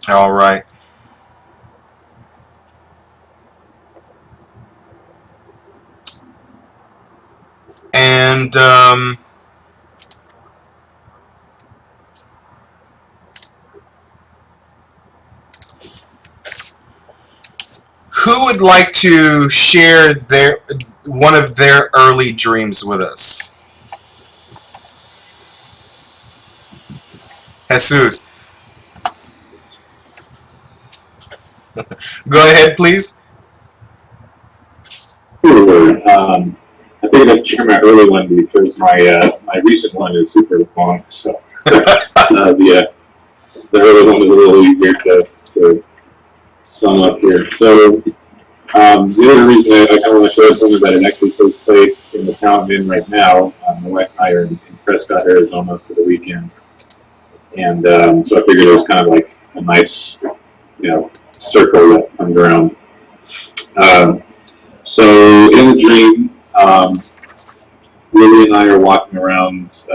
All right. And who would like to share their one of their early dreams with us? Jesus, go ahead, please. Sure. I think I'd share my early one because my recent one is super long. So the early one is a little easier to sum up here. So the other reason I kind of want to show something that it actually takes place in the town I'm in right now. My wife and I are in Prescott, Arizona for the weekend, and so I figured it was kind of like a nice, circle that comes around. Um, so in the dream, Lily and I are walking around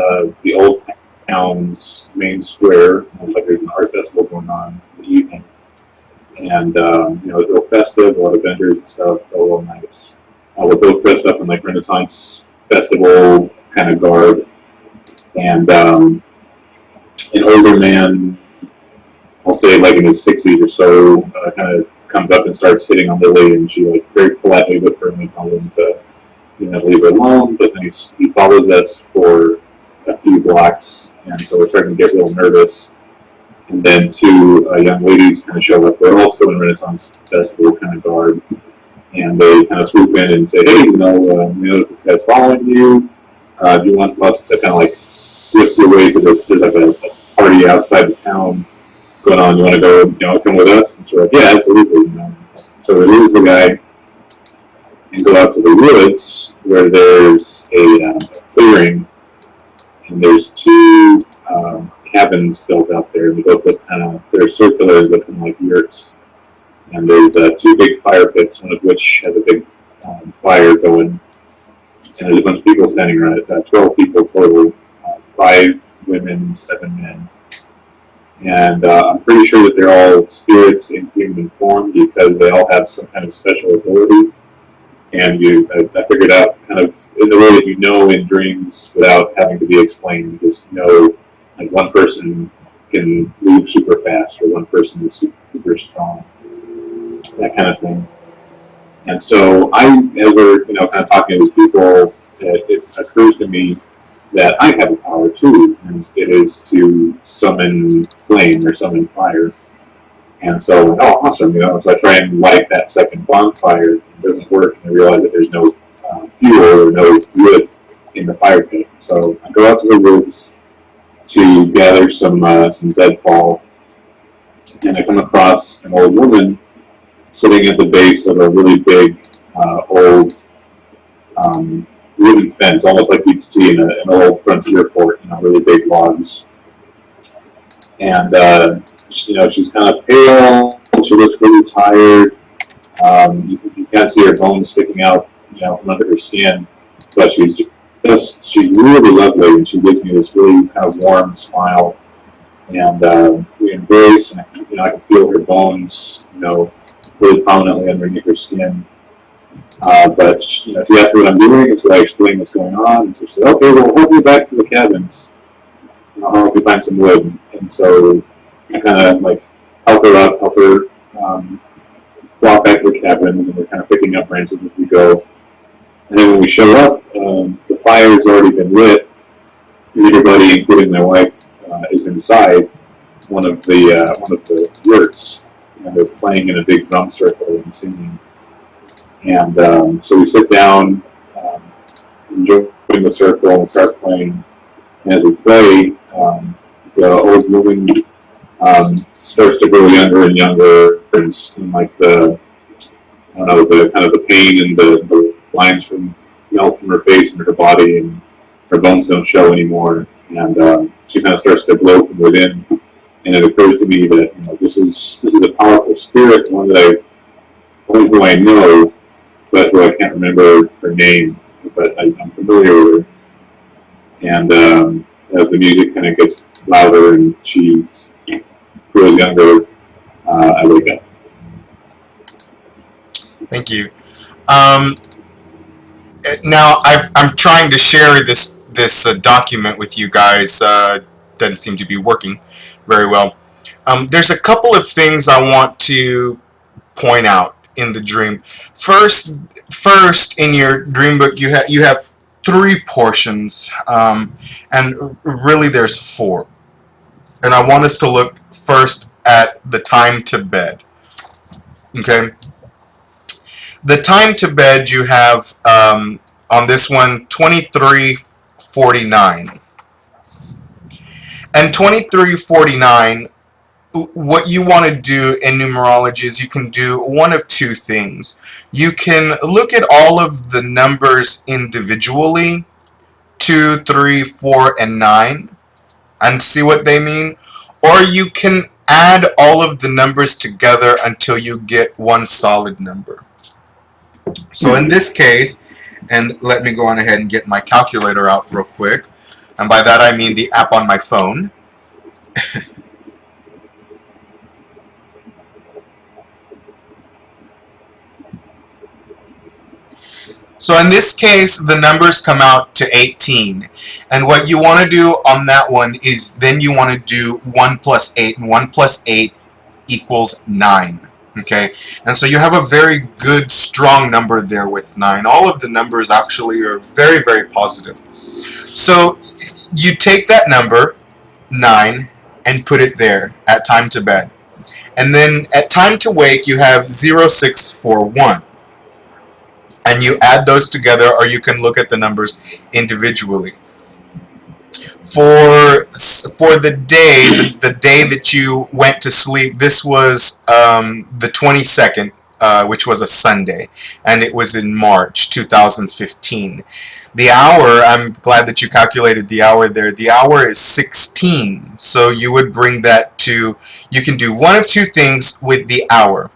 the old town's main square. It's like there's an art festival going on in the evening, and it's real festive, a lot of vendors and stuff, all real nice. We're both dressed up in like Renaissance festival kind of garb, and an older man, I'll say like in his 60s or so, kind of comes up and starts hitting on Lily, and she like very politely but firmly tells him to leave her alone. But then he follows us for a few blocks, and so we're starting to get real nervous. And then two young ladies kind of show up. They're also in Renaissance Festival kind of garb, and they kind of swoop in and say, "Hey, we notice this guy's following you. Do you want us to kind of like whisk your way to this? There's like a party outside the town going on. You want to go, come with us?" And she's like, "Yeah, absolutely." So we lose the guy and go out to the woods where there's a clearing, and there's two cabins built out there. And they both look they're circular, looking like yurts. And there's two big fire pits, one of which has a big fire going. And there's a bunch of people standing around it, 12 people total, 5 women, 7 men. And I'm pretty sure that they're all spirits in human form because they all have some kind of special ability. And I figured out kind of in the way that in dreams without having to be explained. You just know, like one person can move super fast, or one person is super strong, that kind of thing. And so as we're kind of talking to these people, it occurs to me that I have a power too, and it is to summon flame or summon fire. And so, oh, awesome, So I try and light that second bonfire. It doesn't work, and I realize that there's no fuel or no wood in the fire pit. So I go out to the woods to gather some deadfall, and I come across an old woman sitting at the base of a really big old wooden fence, almost like you'd see in an old frontier fort. Really big logs. And she's kind of pale. She looks really tired. You can't see her bones sticking out, from under her skin. But she's really lovely, and she gives me this really kind of warm smile. And we embrace, and I can feel her bones, really prominently underneath her skin. But she asked me what I'm doing, and so I explained what's going on. And so she said, "Okay, well, we'll help you back to the cabins. I'll help you find some wood." And so I kind of like help her up, help her walk back to the cabins, and we're kind of picking up branches as we go. And then when we show up, the fire's already been lit, and everybody, including my wife, is inside one of the yurts, and they're playing in a big drum circle and singing. And so we sit down, enjoy the circle, and start playing. And as we play, the old woman starts to grow younger and younger, and like the kind of the pain and the lines melt from her face and her body, and her bones don't show anymore. And she kind of starts to glow from within. And it occurs to me that this is a powerful spirit, one that only who I know, but who I can't remember her name, but I'm familiar with her. And as the music kind of gets louder and she grows younger, I wake up. Thank you. Now I'm trying to share this document with you guys. Doesn't seem to be working very well. There's a couple of things I want to point out in the dream. First, in your dream book, you have three portions, and really there's four. And I want us to look first at the time to bed. Okay, the time to bed you have on this one 23:49, and 23:49. What you want to do in numerology is you can do one of two things. You can look at all of the numbers individually, 2, 3, 4, and 9, and see what they mean, or you can add all of the numbers together until you get one solid number. So in this case, and let me go on ahead and get my calculator out real quick, and by that I mean the app on my phone. So in this case, the numbers come out to 18. And what you want to do on that one is then you want to do 1 plus 8, and 1 plus 8 equals 9. Okay, and so you have a very good, strong number there with 9. All of the numbers actually are very, very positive. So you take that number, 9, and put it there at time to bed. And then at time to wake, you have 0641. And you add those together, or you can look at the numbers individually. For the day that you went to sleep, this was the 22nd, which was a Sunday, and it was in March 2015. The hour, I'm glad that you calculated the hour there. The hour is 16, so you would bring that to, you can do one of two things with the hour.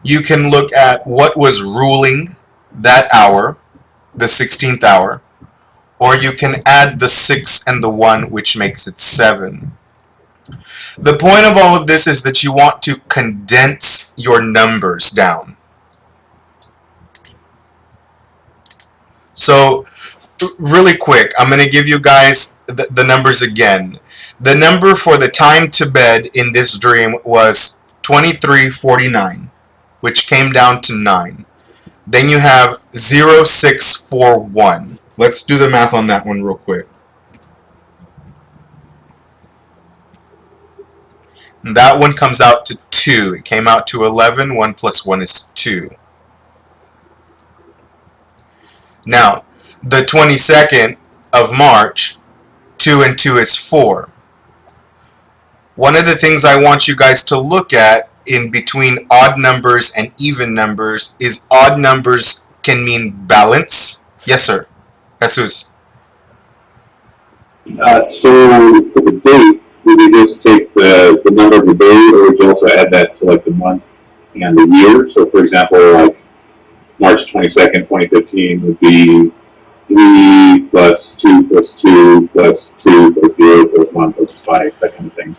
You can look at what was ruling that hour, the 16th hour, or you can add the 6 and the 1, which makes it 7. The point of all of this is that you want to condense your numbers down. So really quick, I'm going to give you guys the numbers again. The number for the time to bed in this dream was 23:49, which came down to 9. Then you have 0641. Let's do the math on that one real quick. And that one comes out to 2. It came out to 11. 1 plus 1 is 2. Now, the 22nd of March, 2 and 2 is 4. One of the things I want you guys to look at in between odd numbers and even numbers is odd numbers can mean balance. Yes, sir. Jesus. So for the date, would you just take the number of the day, or would you also add that to like the month and the year? So for example, like March 22nd, 2015 would be 3 plus 2 plus 2 plus 2 plus 0 plus 1 plus 5, that kind of thing.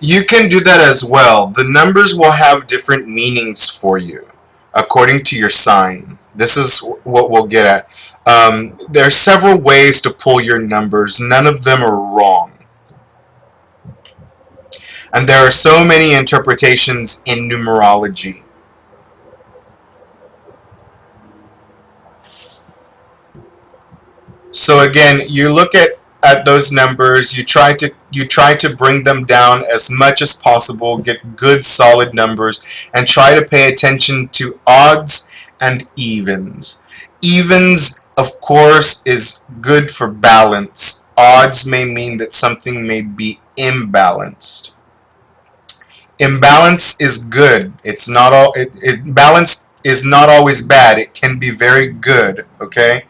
You can do that as well. The numbers will have different meanings for you according to your sign. This is what we'll get at. There are several ways to pull your numbers. None of them are wrong. And there are so many interpretations in numerology. So again, you look at those numbers, you try to bring them down as much as possible, get good solid numbers, and try to pay attention to odds and evens. Evens, of course, is good for balance. Odds may mean that something may be imbalanced. Imbalance is good. It's not all balance is not always bad. It can be very good, okay?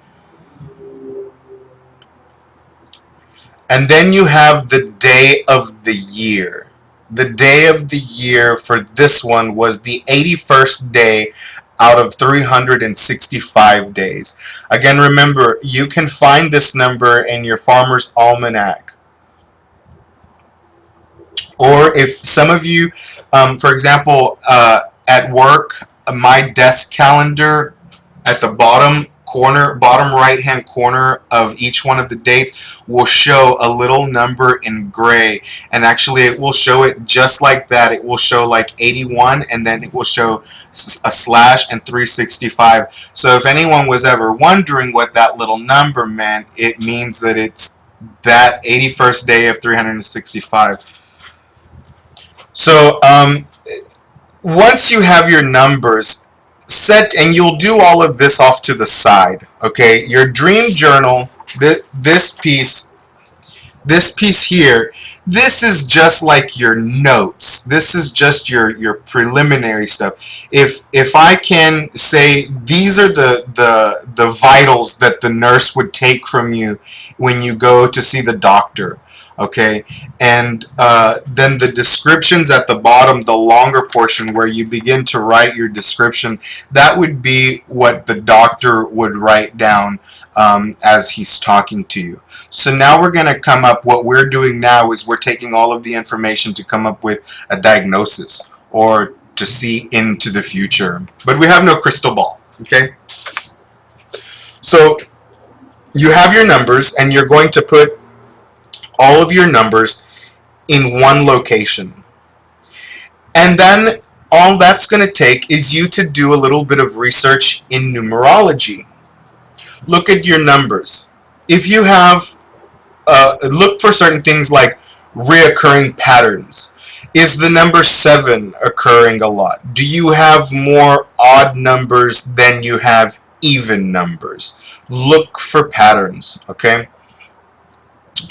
And then you have the day of the year. The day of the year for this one was the 81st day out of 365 days. Again, remember, you can find this number in your Farmer's Almanac. Or if some of you, for example, at work, my desk calendar at the bottom right hand corner of each one of the dates will show a little number in gray, and actually it will show it just like that. It will show like 81, and then it will show a slash and 365. So if anyone was ever wondering what that little number meant, it means that it's that 81st day of 365. So once you have your numbers set, and you'll do all of this off to the side, okay? Your dream journal, this piece here, this is just like your notes. This is just your preliminary stuff. If I can say these are the vitals that the nurse would take from you when you go to see the doctor, okay? And then the descriptions at the bottom, the longer portion where you begin to write your description, that would be what the doctor would write down as he's talking to you. So now we're going to come up, what we're doing now is we're taking all of the information to come up with a diagnosis or to see into the future. But we have no crystal ball, okay? So you have your numbers, and you're going to put all of your numbers in one location. And then all that's going to take is you to do a little bit of research in numerology. Look at your numbers. If you have, look for certain things like reoccurring patterns. Is the number 7 occurring a lot? Do you have more odd numbers than you have even numbers? Look for patterns, okay?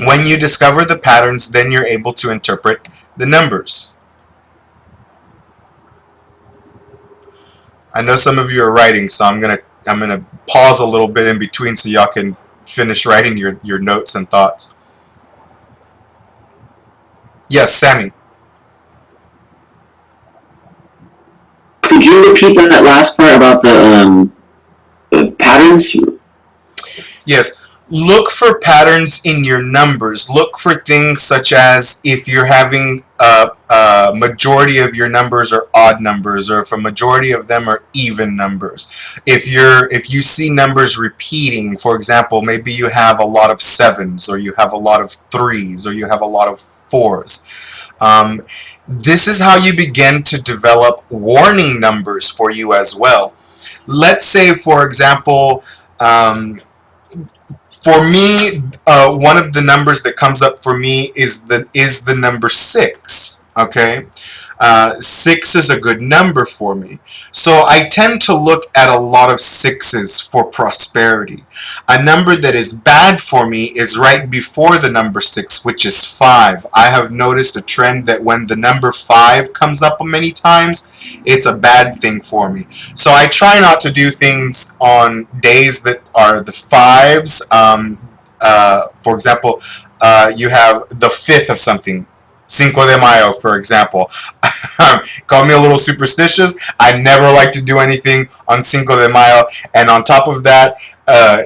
When you discover the patterns, then you're able to interpret the numbers. I know some of you are writing, so I'm gonna pause a little bit in between so y'all can finish writing your notes and thoughts. Yes, Sammy. Could you repeat that last part about the patterns? Yes. Look for patterns in your numbers. Look for things such as if you're having a majority of your numbers are odd numbers, or if a majority of them are even numbers. If you see numbers repeating, for example, maybe you have a lot of 7s, or you have a lot of 3s, or you have a lot of 4s. This is how you begin to develop warning numbers for you as well. Let's say, for example, for me, one of the numbers that comes up for me is the number 6. Okay, 6 is a good number for me, so I tend to look at a lot of 6s for prosperity. A number that is bad for me is right before the number 6, which is 5. I have noticed a trend that when the number 5 comes up many times, it's a bad thing for me. So I try not to do things on days that are the 5s. For example, you have the 5th of something, Cinco de Mayo, for example. Call me a little superstitious. I never like to do anything on Cinco de Mayo. And on top of that,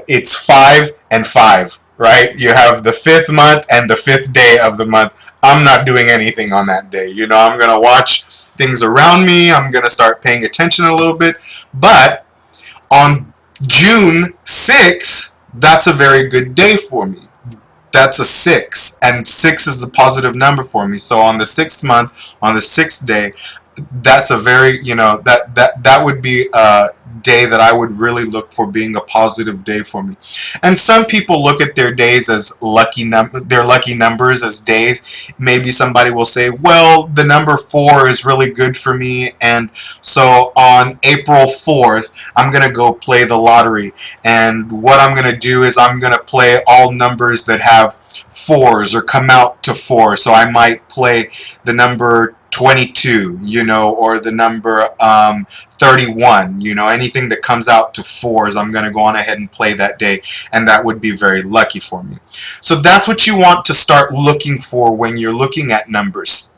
it's 5 and 5, right? You have the 5th month and the 5th day of the month. I'm not doing anything on that day. You know, I'm going to watch things around me. I'm going to start paying attention a little bit. But on June 6th, that's a very good day for me. That's a 6, and 6 is a positive number for me. So on the 6th month, on the 6th day, that's a very, that would be a day that I would really look for being a positive day for me. And some people look at their days as their lucky numbers as days. Maybe somebody will say, well, the number 4 is really good for me, and so on April 4th, I'm going to go play the lottery. And what I'm going to do is I'm going to play all numbers that have 4s or come out to 4. So I might play the number 22, or the number 31, anything that comes out to 4s, I'm going to go on ahead and play that day, and that would be very lucky for me. So that's what you want to start looking for when you're looking at numbers,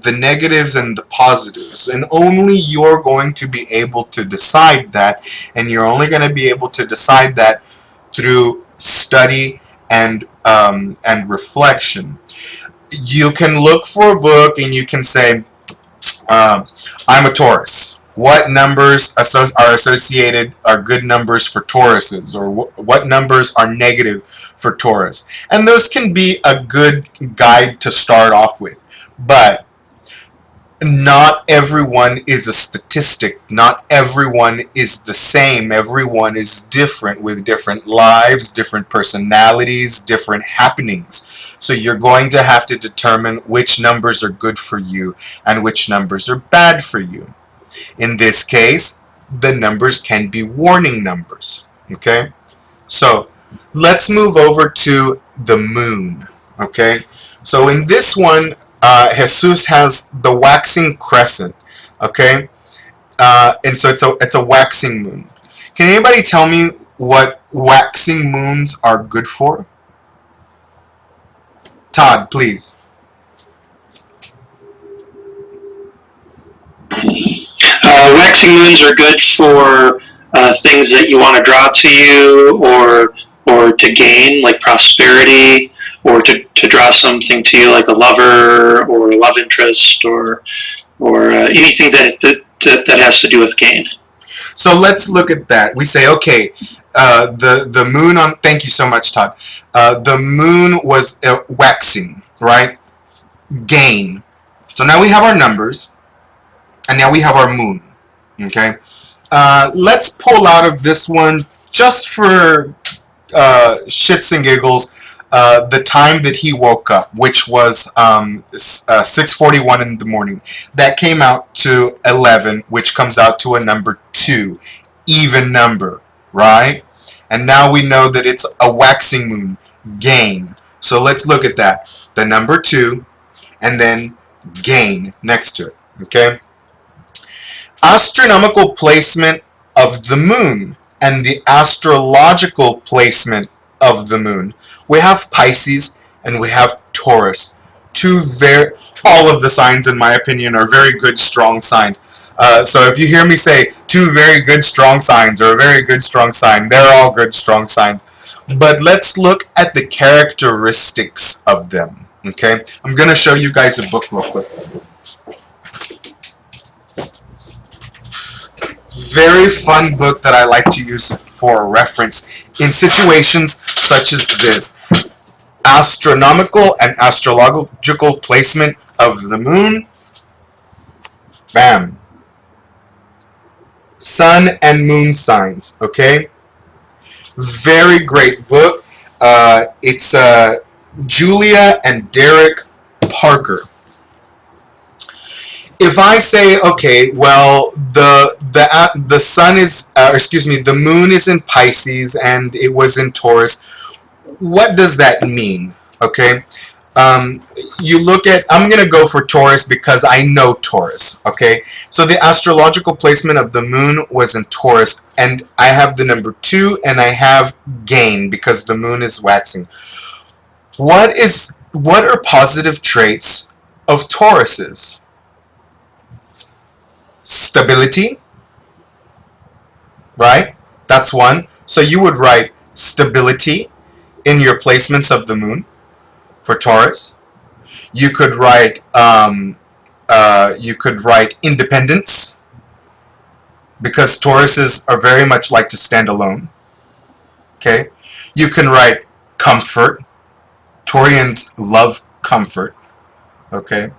the negatives and the positives, and only you're going to be able to decide that, and you're only going to be able to decide that through study and reflection. You can look for a book and you can say, I'm a Taurus. What numbers are associated, are good numbers for Tauruses, or what numbers are negative for Taurus? And those can be a good guide to start off with. But not everyone is a statistic. Not everyone is the same. Everyone is different, with different lives, different personalities, different happenings. So you're going to have to determine which numbers are good for you and which numbers are bad for you. In this case, the numbers can be warning numbers. Okay? So let's move over to the moon. Okay? So in this one, Jesus has the waxing crescent. Okay? And so it's a waxing moon. Can anybody tell me what waxing moons are good for? Todd, please. Waxing moons are good for things that you want to draw to you, or to gain, like prosperity, or to draw something to you, like a lover or a love interest, or anything that has to do with gain. So let's look at that. We say, okay, the moon on. Thank you so much, Todd. The moon was waxing, right? Gain. So now we have our numbers, and now we have our moon. Okay. Let's pull out of this one, just for shits and giggles, the time that he woke up, which was 6:41 in the morning. That came out to 11, which comes out to a number 2, even number, right? And now we know that it's a waxing moon, gain. So let's look at that. The number 2, and then gain next to it, okay? Astronomical placement of the moon and the astrological placement of the moon. We have Pisces and we have Taurus. All of the signs, in my opinion, are very good, strong signs. So if you hear me say 2 very good, strong signs, or a very good, strong sign, they're all good, strong signs. But let's look at the characteristics of them. Okay, I'm going to show you guys a book real quick. Very fun book that I like to use for reference in situations such as this. Astronomical and astrological placement of the moon. Bam. Sun and moon signs. Okay. Very great book. It's Julia and Derek Parker. If I say, okay, well, the sun is, the moon is in Pisces and it was in Taurus, what does that mean? Okay, you look at, I'm going to go for Taurus because I know Taurus, okay? So the astrological placement of the moon was in Taurus, and I have the number 2, and I have gain because the moon is waxing. What are positive traits of Tauruses? Stability, right? That's one. So you would write stability in your placements of the moon for Taurus. You could write independence, because Tauruses are very much like to stand alone. Okay. You can write comfort. Taurians love comfort. Okay.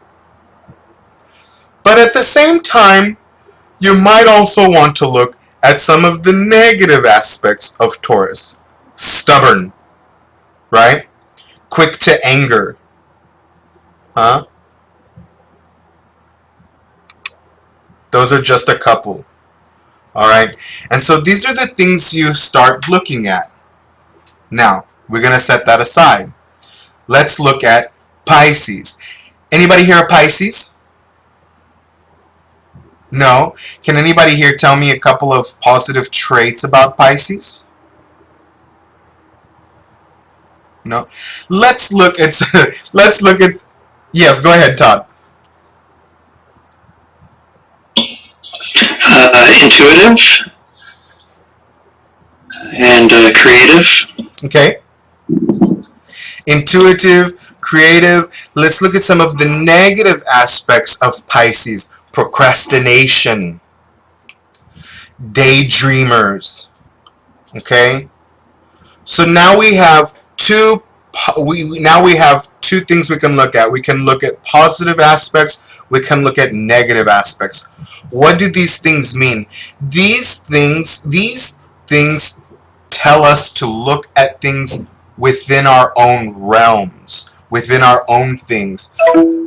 But at the same time, you might also want to look at some of the negative aspects of Taurus. Stubborn, right? Quick to anger. Huh? Those are just a couple. Alright? And so these are the things you start looking at. Now, we're going to set that aside. Let's look at Pisces. Anybody here a Pisces? No? Can anybody here tell me a couple of positive traits about Pisces? No? Let's look at yes, go ahead, Todd. Intuitive and creative. Okay. Intuitive, creative. Let's look at some of the negative aspects of Pisces. Procrastination, daydreamers. Okay? So now we have two things we can look at. We can look at positive aspects, we can look at negative aspects. What do these things mean? These things tell us to look at things within our own realms, within our own things.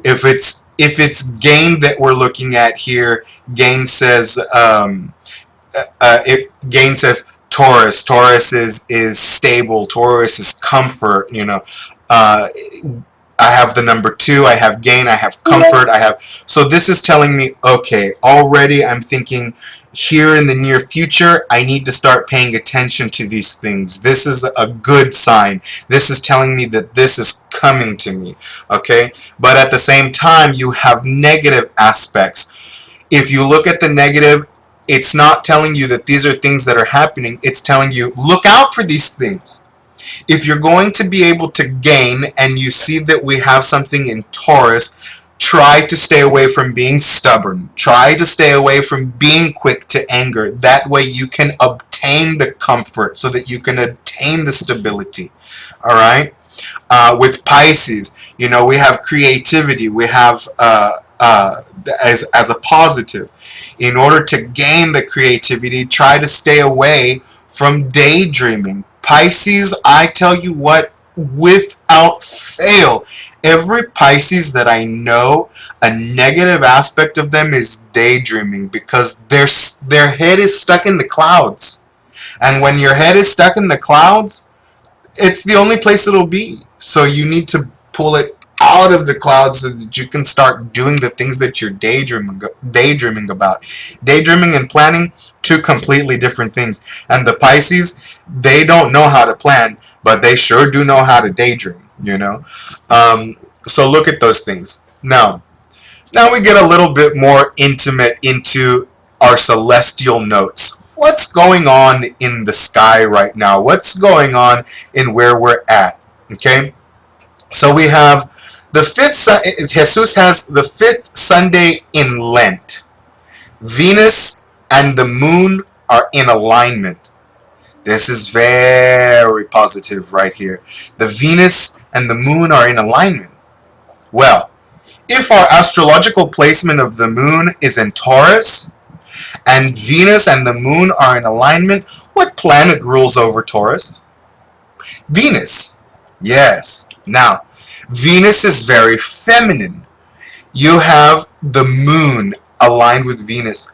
If it's gain that we're looking at here, gain says gain says Taurus. Taurus is stable. Taurus is comfort. Uh, I have the number 2. I have gain. I have comfort. So this is telling me, okay, already I'm thinking here in the near future, I need to start paying attention to these things. This is a good sign. This is telling me that this is coming to me. Okay, but at the same time, you have negative aspects. If you look at the negative, it's not telling you that these are things that are happening. It's telling you, look out for these things. If you're going to be able to gain, and you see that we have something in Taurus, try to stay away from being stubborn. Try to stay away from being quick to anger. That way you can obtain the comfort, so that you can obtain the stability. All right? With Pisces, we have creativity. We have as a positive. In order to gain the creativity, try to stay away from daydreaming. Pisces, I tell you what, without fail, every Pisces that I know, a negative aspect of them is daydreaming, because their head is stuck in the clouds. And when your head is stuck in the clouds, it's the only place it'll be. So you need to pull it out of the clouds so that you can start doing the things that you're daydreaming about. Daydreaming and planning, two completely different things. And the Pisces, they don't know how to plan, but they sure do know how to daydream, So look at those things. Now we get a little bit more intimate into our celestial notes. What's going on in the sky right now? What's going on in where we're at? Okay? So we have Jesus has the 5th Sunday in Lent. Venus and the moon are in alignment. This is very positive right here. The Venus and the moon are in alignment. Well, if our astrological placement of the moon is in Taurus, and Venus and the moon are in alignment, what planet rules over Taurus? Venus. Yes. Now, Venus is very feminine. You have the moon aligned with Venus.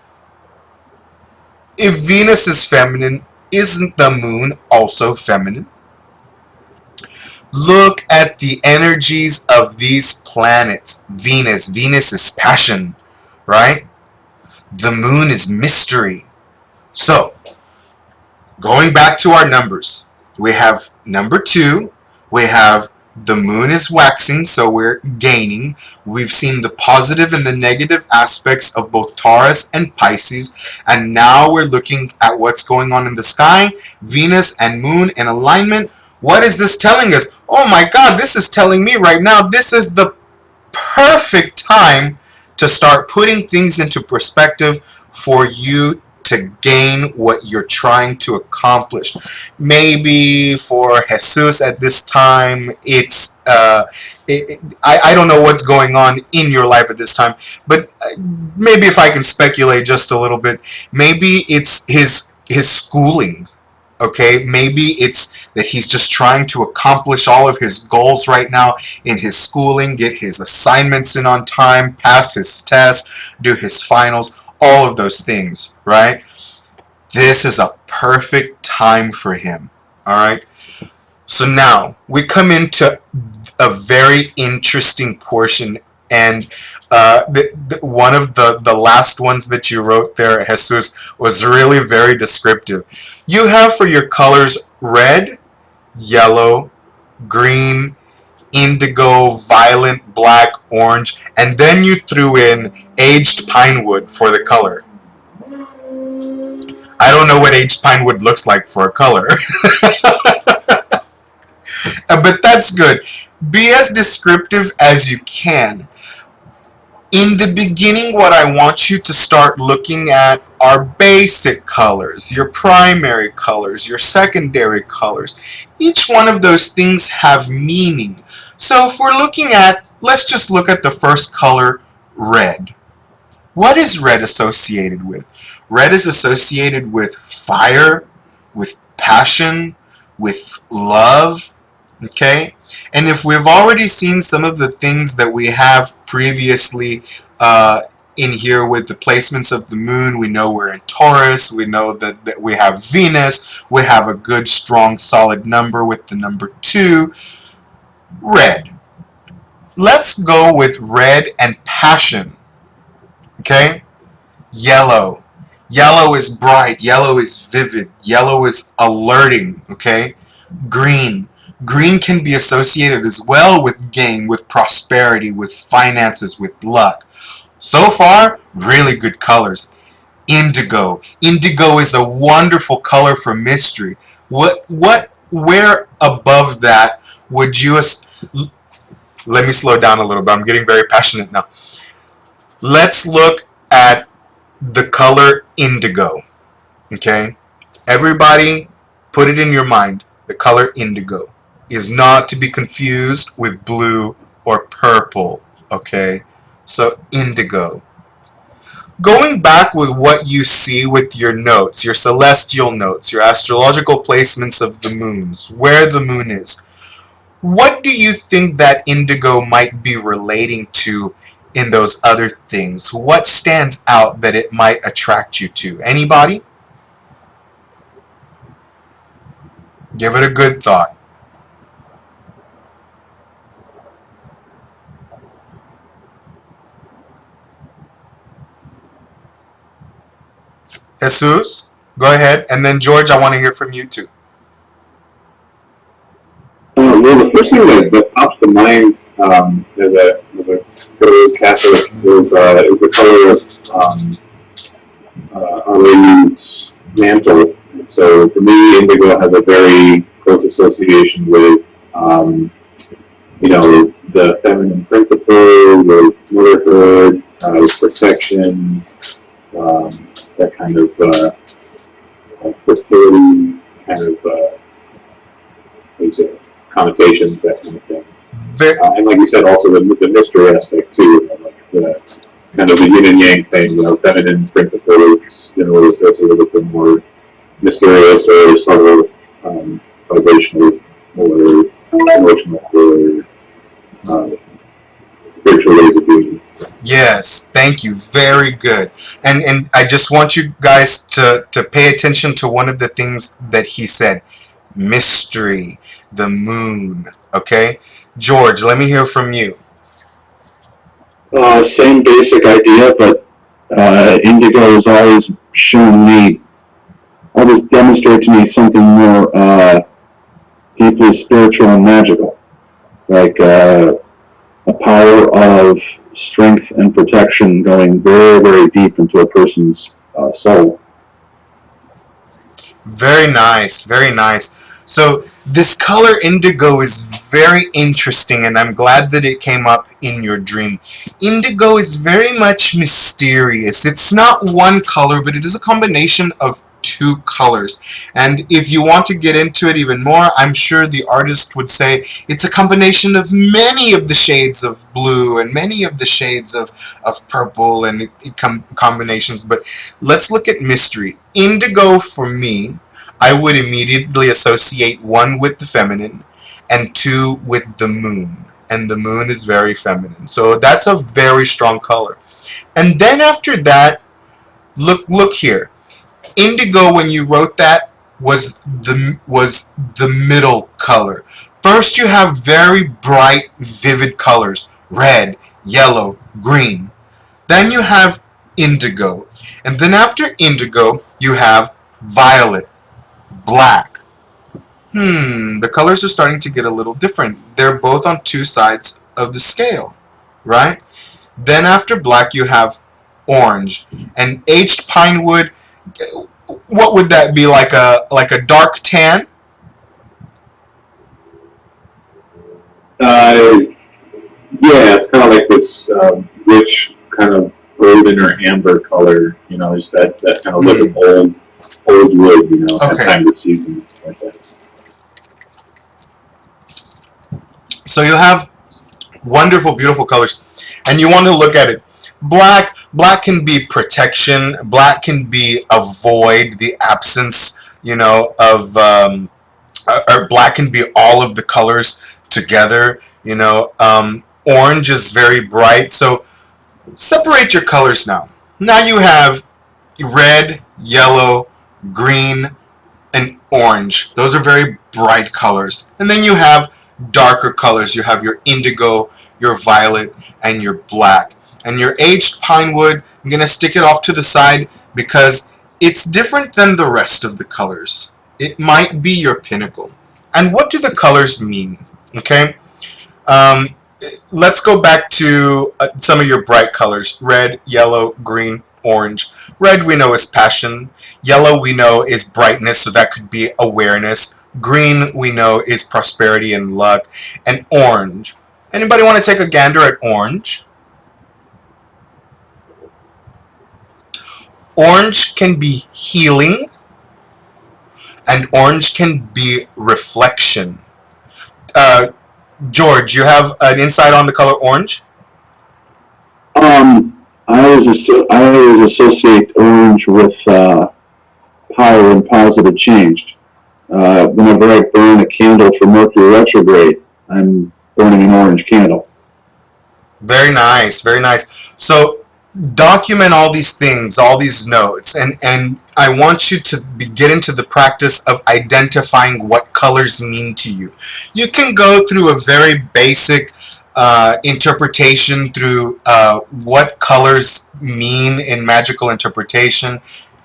If Venus is feminine, isn't the moon also feminine? Look at the energies of these planets. Venus is passion, right? The moon is mystery. So, going back to our numbers, we have number 2, we have the moon is waxing, so we're gaining. We've seen the positive and the negative aspects of both Taurus and Pisces, and now we're looking at what's going on in the sky. Venus and moon in alignment. What is this telling us? Oh my God, this is telling me right now, this is the perfect time to start putting things into perspective for you to gain what you're trying to accomplish. Maybe for Jesus at this time, it's I don't know what's going on in your life at this time, but maybe if I can speculate just a little bit, maybe it's his schooling. Okay, maybe it's that he's just trying to accomplish all of his goals right now in his schooling, get his assignments in on time, pass his tests, do his finals, all of those things, right? This is a perfect time for him, all right? So now we come into a very interesting portion, and one of the last ones that you wrote there, Jesus, was really very descriptive. You have for your colors red, yellow, green, indigo, violet, black, orange, and then you threw in aged pine wood for the color. I don't know what aged pine wood looks like for a color. But that's good. Be as descriptive as you can. In the beginning, what I want you to start looking at are basic colors, your primary colors, your secondary colors. Each one of those things have meaning. So if we're looking at, let's just look at the first color, red. What is red associated with? Red is associated with fire, with passion, with love, okay? And if we've already seen some of the things that we have previously in here with the placements of the moon, we know we're in Taurus, we know that we have Venus, we have a good, strong, solid number with the number 2. Red. Let's go with red and passion, okay? Yellow. Yellow is bright, yellow is vivid, yellow is alerting, okay? Green. Green can be associated as well with gain, with prosperity, with finances, with luck. So far, really good colors. Indigo. Indigo is a wonderful color for mystery. Where above that would you... Let me slow down a little bit. I'm getting very passionate now. Let's look at the color indigo. Okay? Everybody, put it in your mind. The color indigo is not to be confused with blue or purple. Okay? So indigo. Going back with what you see with your notes, your celestial notes, your astrological placements of the moons, where the moon is, what do you think that indigo might be relating to in those other things? What stands out that it might attract you to? Anybody? Give it a good thought. Jesus, go ahead. And then George, I want to hear from you too. Well, the first thing that pops to mind as a good Catholic is the color of Our Lady's mantle. And so for me, indigo has a very close association with the feminine principle, with motherhood, with protection, that kind of fertility, kind of connotations, that kind of thing. And like you said, also the mystery aspect too, like the kind of the yin and yang thing, feminine principles generally associated with the more mysterious or subtle, vibrational or emotional or spiritual ways of being. Yes, thank you. Very good. And I just want you guys to pay attention to one of the things that he said. Mystery, the moon. Okay? George, let me hear from you. Same basic idea, but indigo has always shown me, always demonstrated to me something more deeply spiritual and magical, like a power of strength and protection going very, very deep into a person's soul. Very nice, very nice. So this color indigo is very interesting, and I'm glad that it came up in your dream. Indigo is very much mysterious. It's not one color, but it is a combination of 2 colors. And if you want to get into it even more, I'm sure the artist would say it's a combination of many of the shades of blue and many of the shades of purple and combinations. But let's look at mystery. Indigo, for me, I would immediately associate 1 with the feminine and 2 with the moon. And the moon is very feminine. So that's a very strong color. And then after that, look here. Indigo, when you wrote that, was the middle color. First you have very bright, vivid colors. Red, yellow, green. Then you have indigo. And then after indigo, you have violet, black. The colors are starting to get a little different. They're both on 2 sides of the scale, right? Then after black, you have orange. And aged pine wood, what would that be, like a dark tan? Uh, yeah, it's kind of like this rich kind of golden or amber color. You know, just that kind of look of old wood. You know, at Okay. time of the season and stuff like that. So you have wonderful, beautiful colors, and you want to look at it. Black can be protection. Black can be avoid, the absence, of, or black can be all of the colors together. Orange is very bright. So separate your colors now. Now you have red, yellow, green, and orange. Those are very bright colors. And then you have darker colors. You have your indigo, your violet, and your black. And your aged pine wood, I'm going to stick it off to the side because it's different than the rest of the colors. It might be your pinnacle. And what do the colors mean? Okay? Um, let's go back to some of your bright colors. Red, yellow, green, orange. Red we know is passion. Yellow we know is brightness, so that could be awareness. Green we know is prosperity and luck. And orange. Anybody want to take a gander at orange? Orange can be healing, and orange can be reflection. George, you have an insight on the color orange? I always associate orange with power and positive change. Whenever I burn a candle for Mercury retrograde, I'm burning an orange candle. Very nice, very nice. So document all these things, all these notes, and I want you to get into the practice of identifying what colors mean to you. You can go through a very basic interpretation through what colors mean in magical interpretation,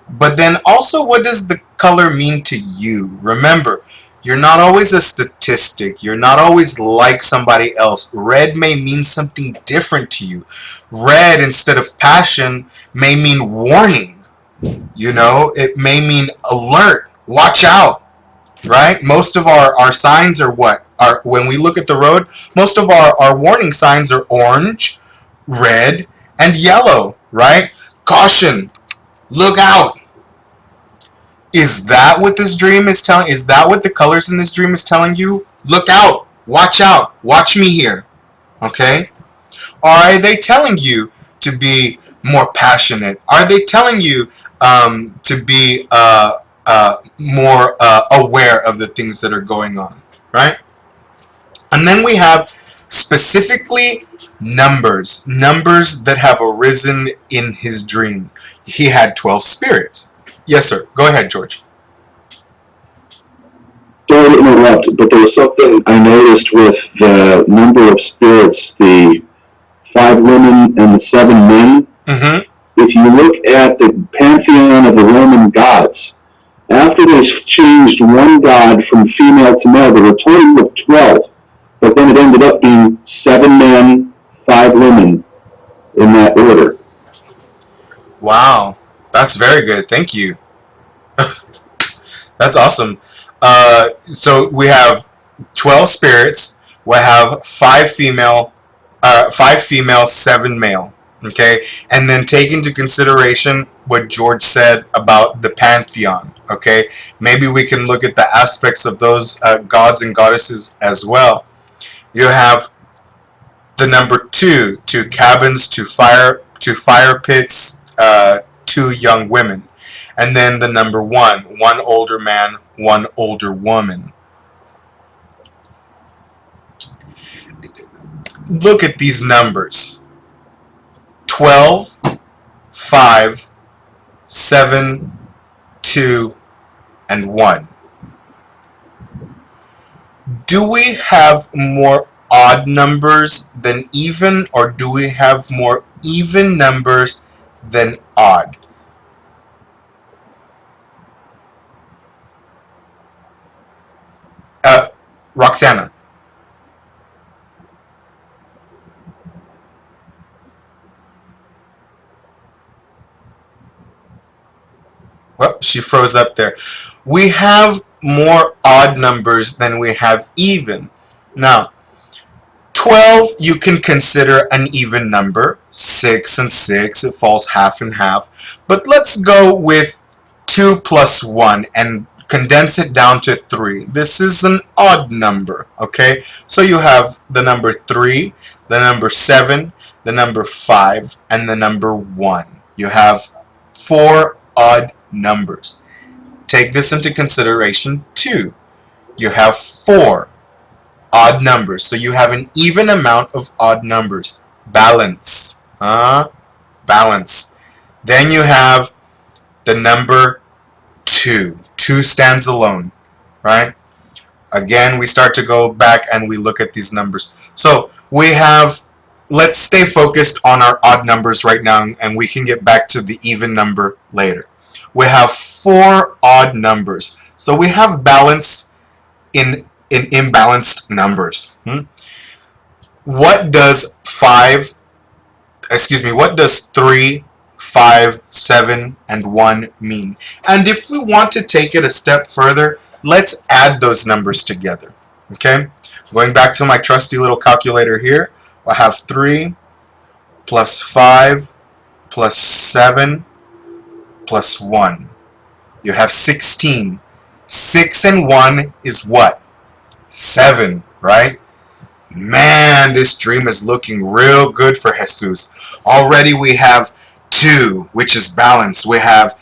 but then also what does the color mean to you? Remember, you're not always a statistic. You're not always like somebody else. Red may mean something different to you. Red, instead of passion, may mean warning. It may mean alert. Watch out, right? Most of our signs are what? When we look at the road, most of our warning signs are orange, red, and yellow, right? Caution, look out. Is that what this dream is telling? Is that what the colors in this dream is telling you? Look out, watch me here, okay? Or are they telling you to be more passionate? Are they telling you to be more aware of the things that are going on, right? And then we have specifically numbers that have arisen in his dream. He had 12 spirits. Yes, sir. Go ahead, George. Sorry to interrupt, but there was something I noticed with the number of spirits, the 5 women and the 7 men. Mm-hmm. If you look at the pantheon of the Roman gods, after they changed one god from female to male, there were a total of 12. But then it ended up being 7 men, 5 women in that order. Wow. That's very good. Thank you. That's awesome. So we have 12 spirits. We have 5 female, 7 male. Okay, and then take into consideration what George said about the pantheon. Okay, maybe we can look at the aspects of those gods and goddesses as well. You have the number 2, 2 cabins, 2 fire pits, 2 young women, and then the number 1, 1 older man, 1 older woman. Look at these numbers: 12, 5, 7, 2, and 1. Do we have more odd numbers than even, or do we have more even numbers than odd? Roxana. Well, she froze up there. We have more odd numbers than we have even. Now, 12 you can consider an even number. 6 and 6, it falls half and half. But let's go with 2 plus 1 and condense it down to 3. This is an odd number, okay? So you have the number 3, the number 7, the number 5, and the number 1. You have 4 odd numbers. Take this into consideration too. You have 4 odd numbers. So you have an even amount of odd numbers. Balance. Balance. Then you have the number 2. 2 stands alone, right? Again, we start to go back and we look at these numbers. So we have, let's stay focused on our odd numbers right now, and we can get back to the even number later. We have 4 odd numbers. So we have balance in imbalanced numbers. What does 3, 5, 7, and 1 mean? And if we want to take it a step further, let's add those numbers together. Okay? Going back to my trusty little calculator here, I have 3 plus 5 plus 7 plus 1. You have 16. 6 and 1 is what? 7, right? Man, this dream is looking real good for Jesus. Already we have 2, which is balance. We have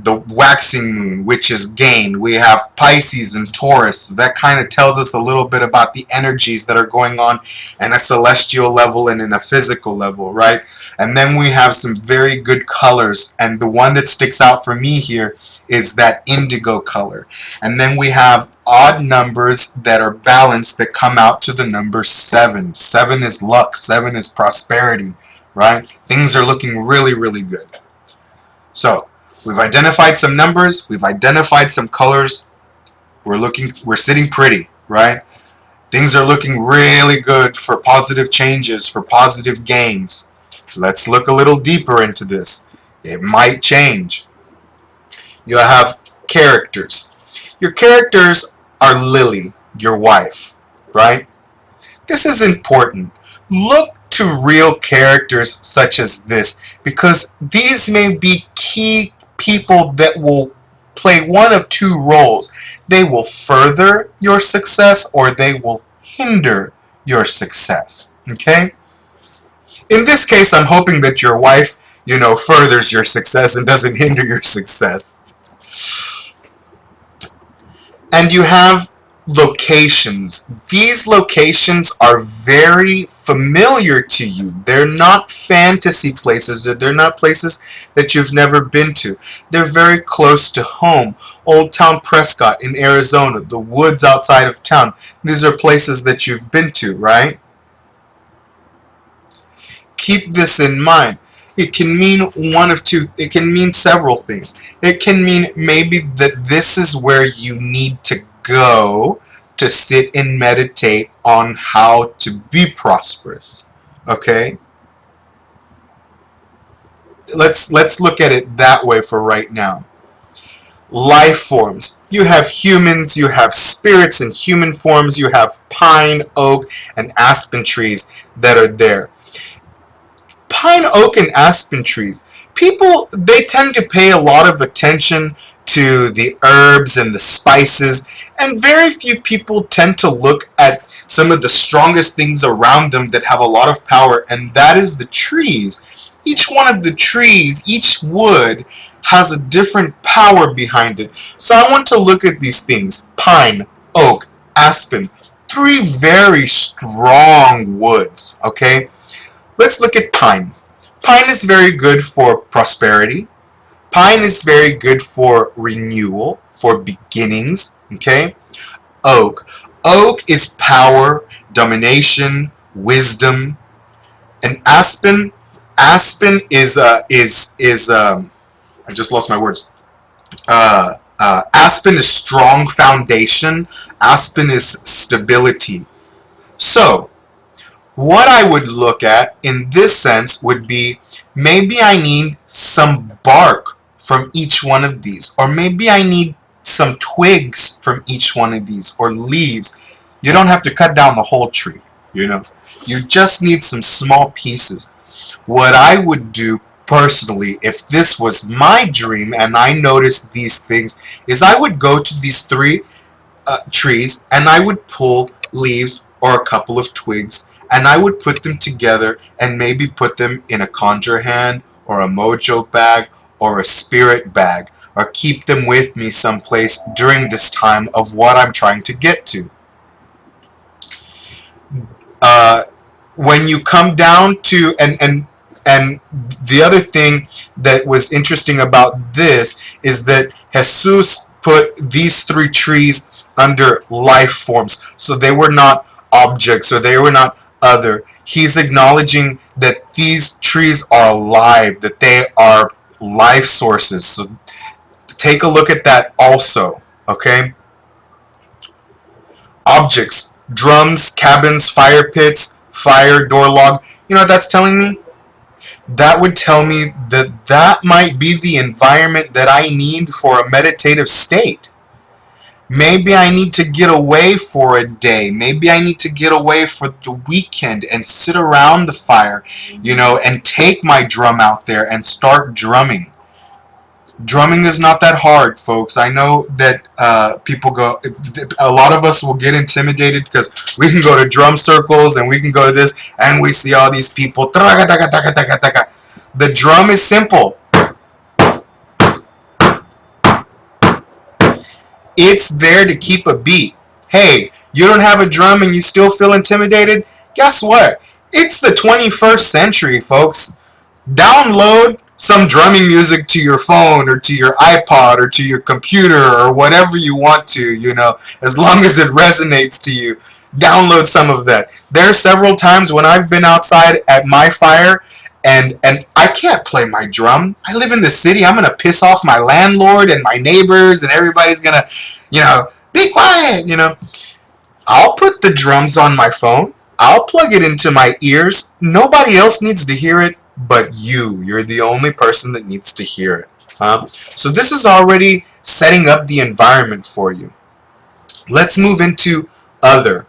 the waxing moon, which is gain. We have Pisces and Taurus. That kind of tells us a little bit about the energies that are going on in a celestial level and in a physical level, right? And then we have some very good colors, and the one that sticks out for me here is that indigo color. And then we have odd numbers that are balanced that come out to the number 7. 7 is luck. 7 is prosperity, right? Things are looking really, really good. So we've identified some numbers. We've identified some colors. We're sitting pretty, right? Things are looking really good for positive changes, for positive gains. Let's look a little deeper into this. It might change. You have characters. Your characters are Lily, your wife, right? This is important. Look to real characters such as this, because these may be key people that will play one of 2 roles. They will further your success or they will hinder your success, okay? In this case, I'm hoping that your wife, furthers your success and doesn't hinder your success. And you have locations. These locations are very familiar to you. They're not fantasy places. They're not places that you've never been to. They're very close to home. Old Town Prescott in Arizona, the woods outside of town. These are places that you've been to, right? Keep this in mind. It can mean one of 2. It can mean several things. It can mean maybe that this is where you need to go to sit and meditate on how to be prosperous. Okay? Let's look at it that way for right now. Life forms. You have humans, you have spirits in human forms, you have pine, oak, and aspen trees that are there. Pine, oak, and aspen trees. People, they tend to pay a lot of attention to the herbs and the spices, and very few people tend to look at some of the strongest things around them that have a lot of power, and that is the trees. Each one of the trees, each wood, has a different power behind it. So I want to look at these things. Pine, oak, aspen. 3 very strong woods, okay? Let's look at pine. Pine is very good for prosperity. Pine is very good for renewal, for beginnings, okay? Oak. Oak is power, domination, wisdom. And aspen is I just lost my words. Aspen is strong foundation. Aspen is stability. So, what I would look at in this sense would be, maybe I need some bark from each one of these, or maybe I need some twigs from each one of these, or leaves. You don't have to cut down the whole tree, you know. You just need some small pieces. What I would do personally, if this was my dream and I noticed these things, is I would go to these three trees and I would pull leaves or a couple of twigs and I would put them together and maybe put them in a conjure hand or a mojo bag or a spirit bag, or keep them with me someplace during this time of what I'm trying to get to. When you come down to, and the other thing that was interesting about this is that Jesus put these three trees under life forms, so they were not objects, or they were not other. He's acknowledging that these trees are alive, that they are life sources. So take a look at that also, okay? Objects: drums, cabins, fire pits, fire, door log. You know what that's telling me? That would tell me that that might be the environment that I need for a meditative state. Maybe I need to get away for a day. Maybe I need to get away for the weekend and sit around the fire, you know, and take my drum out there and start drumming. Drumming is not that hard, folks. I know that people go, a lot of us will get intimidated because we can go to drum circles and we can go to this and we see all these people. The drum is simple. It's there to keep a beat. Hey, you don't have a drum and you still feel intimidated? Guess what? It's the 21st century, folks. Download some drumming music to your phone or to your iPod or to your computer or whatever you want to, you know, as long as it resonates to you. Download some of that. There are several times when I've been outside at my fire and I can't play my drum. I live in the city. I'm going to piss off my landlord and my neighbors, and everybody's going to, you know, be quiet, you know. I'll put the drums on my phone. I'll plug it into my ears. Nobody else needs to hear it but you. You're the only person that needs to hear it. So this is already setting up the environment for you. Let's move into other.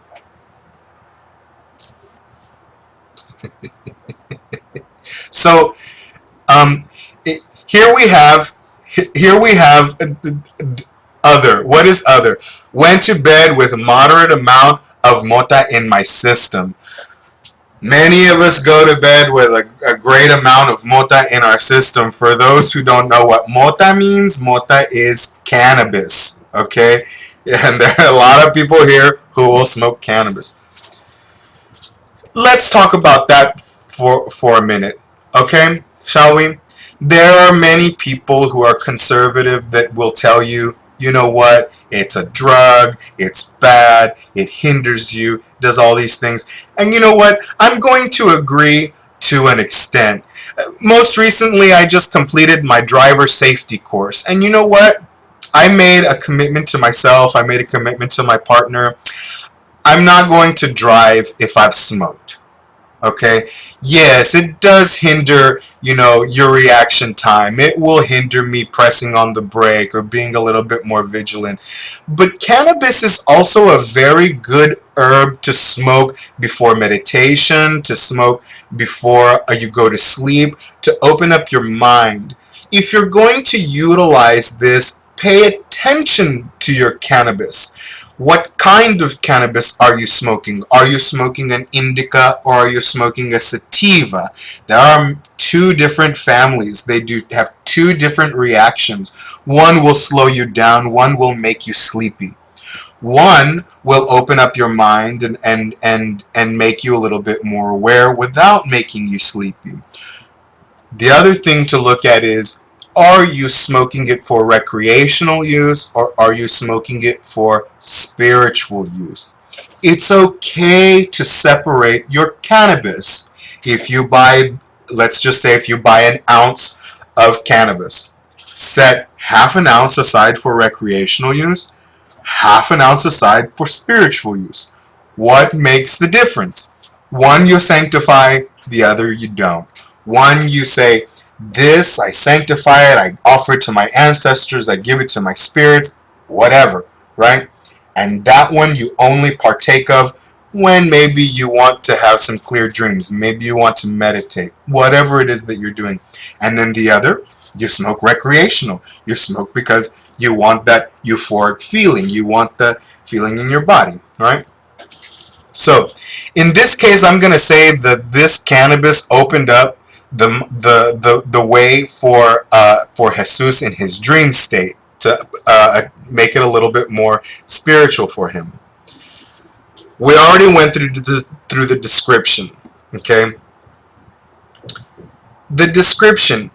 So here we have other. What is other? Went to bed with a moderate amount of mota in my system. Many of us go to bed with a great amount of mota in our system. For those who don't know what mota means, mota is cannabis, okay? And there are a lot of people here who will smoke cannabis. Let's talk about that for a minute, okay? Shall we? There are many people who are conservative that will tell you, you know what, it's a drug, it's bad, it hinders you, does all these things. And you know what, I'm going to agree to an extent. Most recently, I just completed my driver safety course. And you know what, I made a commitment to myself, I made a commitment to my partner. I'm not going to drive if I've smoked. Okay? Yes, it does hinder, you know, your reaction time. It will hinder me pressing on the brake or being a little bit more vigilant. But cannabis is also a very good herb to smoke before meditation, to smoke before you go to sleep, to open up your mind. If you're going to utilize this, pay attention to your cannabis. What kind of cannabis are you smoking? Are you smoking an indica or are you smoking a sativa? There are two different families. They do have two different reactions. One will slow you down, one will make you sleepy. One will open up your mind and make you a little bit more aware without making you sleepy. The other thing to look at is, are you smoking it for recreational use or are you smoking it for spiritual use? It's okay to separate your cannabis. If you buy, let's just say if you buy an ounce of cannabis, set half an ounce aside for recreational use, half an ounce aside for spiritual use. What makes the difference? One you sanctify, the other you don't. One you say, this, I sanctify it, I offer it to my ancestors, I give it to my spirits. whatever, right? And that one you only partake of when maybe you want to have some clear dreams, maybe you want to meditate, whatever it is that you're doing. And then the other, you smoke recreational. You smoke because you want that euphoric feeling. You want the feeling in your body, right? So, in this case, I'm going to say that this cannabis opened up the way for Jesus in his dream state to make it a little bit more spiritual for him. We already went through the description, okay? The description.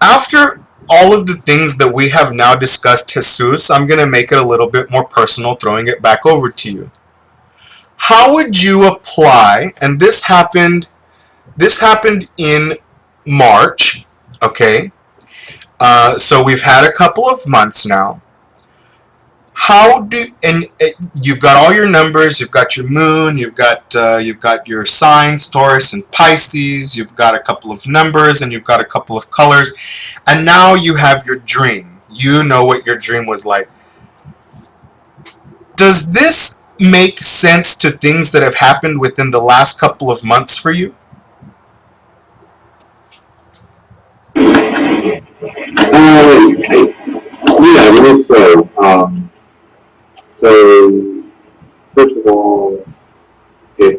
After all of the things that we have now discussed Jesus, I'm going to make it a little bit more personal, throwing it back over to you. How would you apply, and this happened in March, okay? So we've had a couple of months now. You've got all your numbers, you've got your moon, you've got your signs, Taurus and Pisces, you've got a couple of numbers, and you've got a couple of colors, and now you have your dream. You know what your dream was like. Does this make sense to things that have happened within the last couple of months for you? Yeah, I believe so. So, first of all, I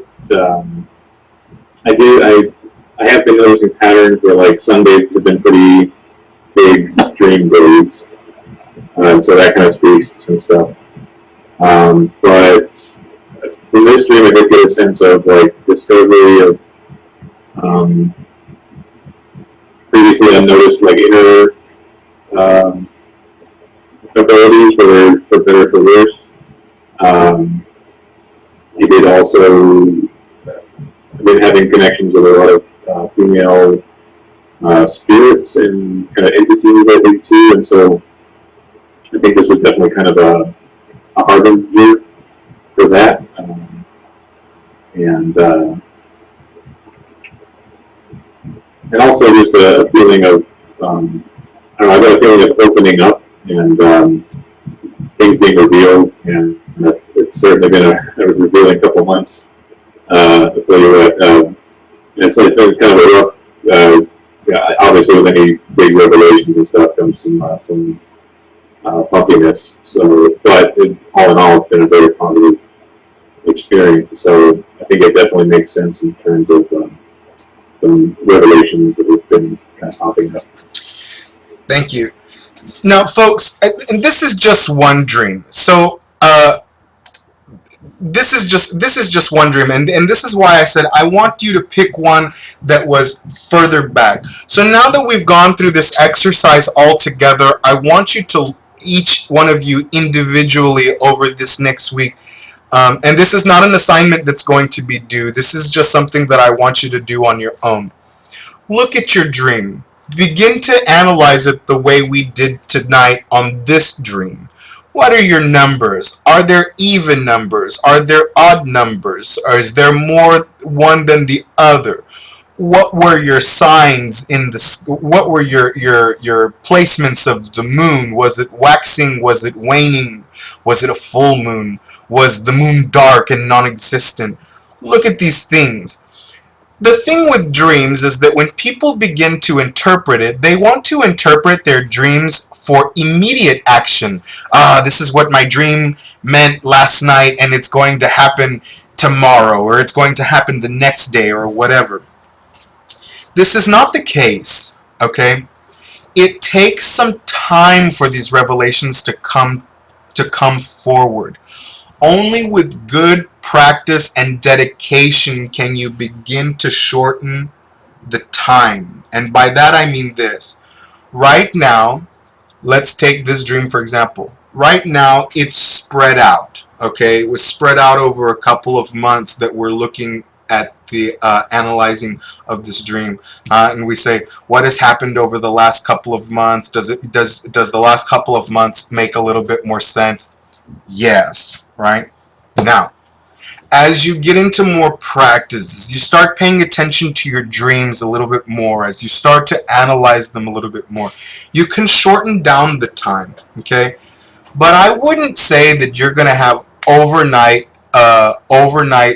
have been noticing patterns where like Sundays have been pretty big dream days, so that kind of speaks to some stuff. But from this dream, I did get a sense of like discovery of previously unnoticed like inner abilities, whether for better or for worse. He did also been having connections with a lot of female spirits and kind of entities, I think, too. And so I think this was definitely kind of a harbinger for that. And also just a feeling of, I don't know, I got a feeling of opening up and things being revealed, and it's certainly been a revealing couple of months. I'll tell you what, it's been kind of a rough, yeah, obviously with any big revelations and stuff comes some bumpiness. So, but all in all, it's been a very positive experience. So I think it definitely makes sense in terms of some revelations that have been kind of popping up. Thank you. Now, folks, and this is just one dream. So, this is just one dream, and this is why I said I want you to pick one that was further back. So now that we've gone through this exercise all together, I want you to, each one of you individually over this next week, and this is not an assignment that's going to be due. This is just something that I want you to do on your own. Look at your dream. Begin to analyze it the way we did tonight on this dream. What are your numbers? Are there even numbers? Are there odd numbers? Or is there more one than the other? What were your signs in the? What were your placements of the moon? Was it waxing? Was it waning? Was it a full moon? Was the moon dark and non-existent? Look at these things. The thing with dreams is that when people begin to interpret it, they want to interpret their dreams for immediate action. This is what my dream meant last night, and it's going to happen tomorrow, or it's going to happen the next day, or whatever. This is not the case, okay? It takes some time for these revelations to come forward. Only with good practice and dedication can you begin to shorten the time. And by that I mean this. Right now, let's take this dream for example. Right now it's spread out, okay? It was spread out over a couple of months that we're looking at the analyzing of this dream, and we say, what has happened over the last couple of months? Does the last couple of months make a little bit more sense? Yes, right? Now, as you get into more practice, as you start paying attention to your dreams a little bit more, as you start to analyze them a little bit more, you can shorten down the time, okay? but I wouldn't say that you're going to have overnight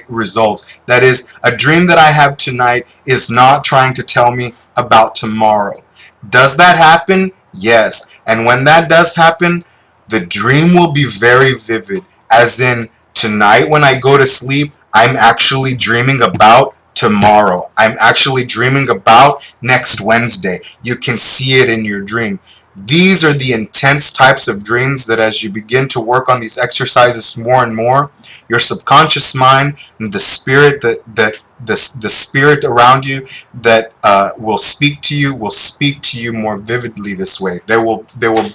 results. That is, a dream that I have tonight is not trying to tell me about tomorrow. Does that happen? Yes. And when that does happen, the dream will be very vivid. As in, tonight when I go to sleep, I'm actually dreaming about tomorrow. I'm actually dreaming about next Wednesday. You can see it in your dream. These are the intense types of dreams that as you begin to work on these exercises more and more, your subconscious mind and the spirit the spirit around you that will speak to you more vividly this way. They will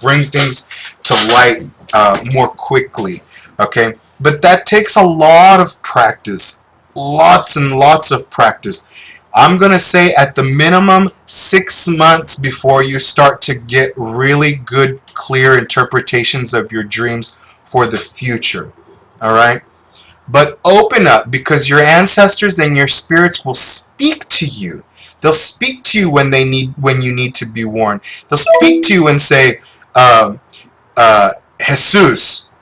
bring things to light more quickly. Okay, but that takes a lot of practice, lots and lots of practice. I'm going to say at the minimum 6 months before you start to get really good, clear interpretations of your dreams for the future. All right? But open up, because your ancestors and your spirits will speak to you. They'll speak to you when you need to be warned. They'll speak to you and say, Jesus,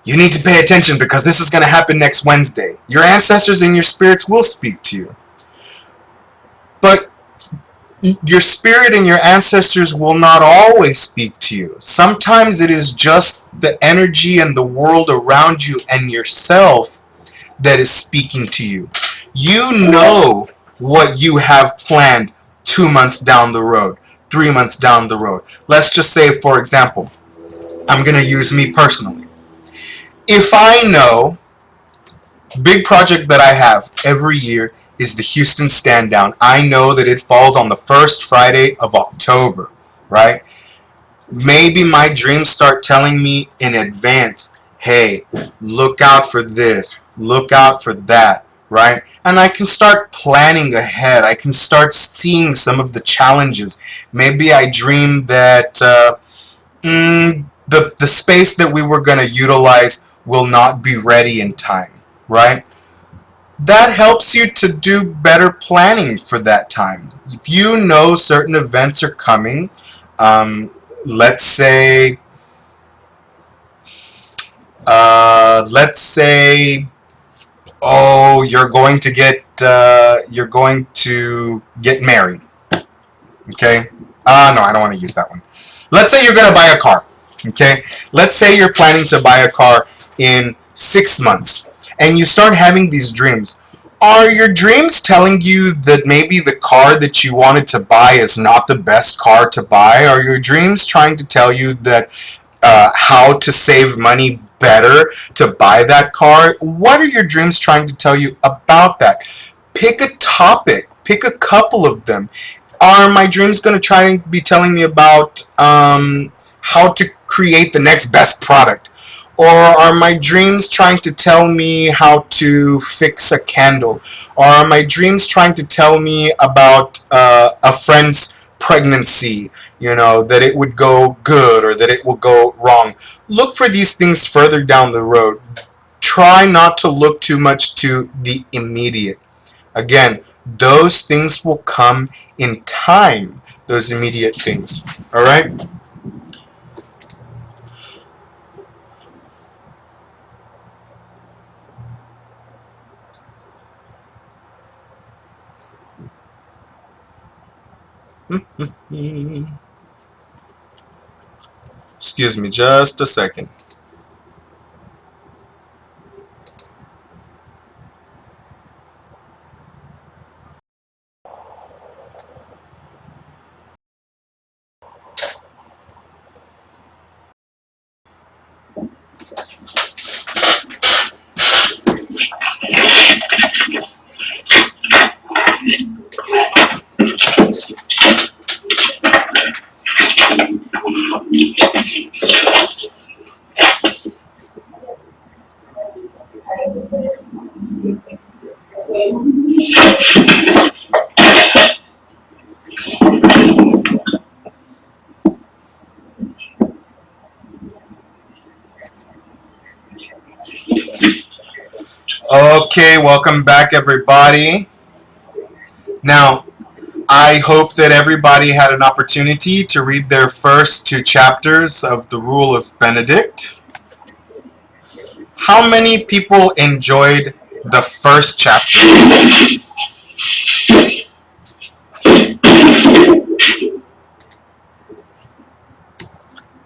you need to pay attention because this is going to happen next Wednesday. Your ancestors and your spirits will speak to you. But your spirit and your ancestors will not always speak to you. Sometimes it is just the energy and the world around you and yourself that is speaking to you. You know what you have planned 2 months down the road, 3 months down the road. Let's just say, for example, I'm going to use me personally. If I know, big project that I have every year is the Houston Stand Down. I know that it falls on the first Friday of October, right? Maybe my dreams start telling me in advance, hey, look out for this, look out for that, right? And I can start planning ahead. I can start seeing some of the challenges. Maybe I dream that the space that we were going to utilize will not be ready in time, right? That helps you to do better planning for that time. If you know certain events are coming, let's say, oh, you're going to get married. Okay. No, I don't want to use that one. Let's say you're going to buy a car. Okay. Let's say you're planning to buy a car in 6 months. And you start having these dreams. Are your dreams telling you that maybe the car that you wanted to buy is not the best car to buy? Are your dreams trying to tell you that how to save money better to buy that car? What are your dreams trying to tell you about that? Pick a topic. Pick a couple of them. Are my dreams going to try and be telling me about how to create the next best product? Or are my dreams trying to tell me how to fix a candle? Or are my dreams trying to tell me about a friend's pregnancy, that it would go good or that it will go wrong? Look for these things further down the road. Try not to look too much to the immediate. Again, those things will come in time, those immediate things. All right? Excuse me just a second. Okay, welcome back, everybody. Now, I hope that everybody had an opportunity to read their first 2 chapters of the Rule of Benedict. How many people enjoyed the first chapter?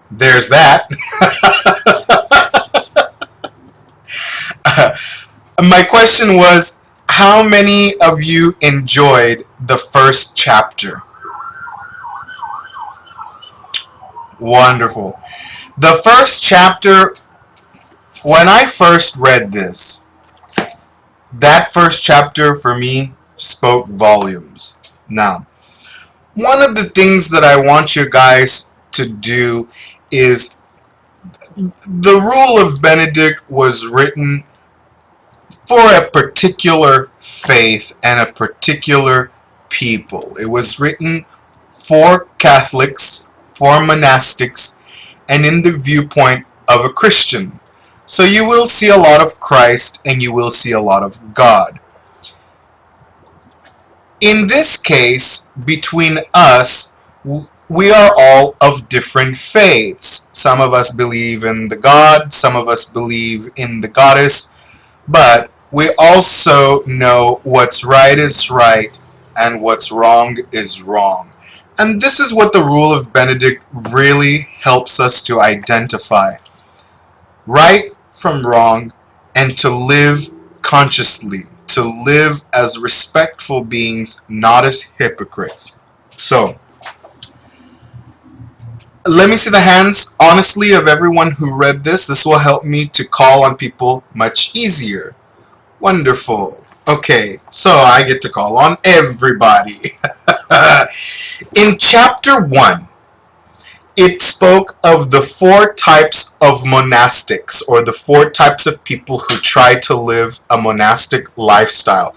There's that. My question was, how many of you enjoyed the first chapter? Wonderful. The first chapter, when I first read this, that first chapter for me spoke volumes. Now, one of the things that I want you guys to do is, the Rule of Benedict was written for a particular faith and a particular people. It was written for Catholics, for monastics, and in the viewpoint of a Christian. So you will see a lot of Christ and you will see a lot of God. In this case, between us, we are all of different faiths. Some of us believe in the God, some of us believe in the goddess, but we also know what's right is right and what's wrong is wrong. And this is what the Rule of Benedict really helps us to identify. Right from wrong, and to live consciously, to live as respectful beings, not as hypocrites. So, let me see the hands, honestly, of everyone who read this. This will help me to call on people much easier. Wonderful. Okay, so I get to call on everybody. In chapter 1, it spoke of the 4 types of monastics, or the 4 types of people who try to live a monastic lifestyle.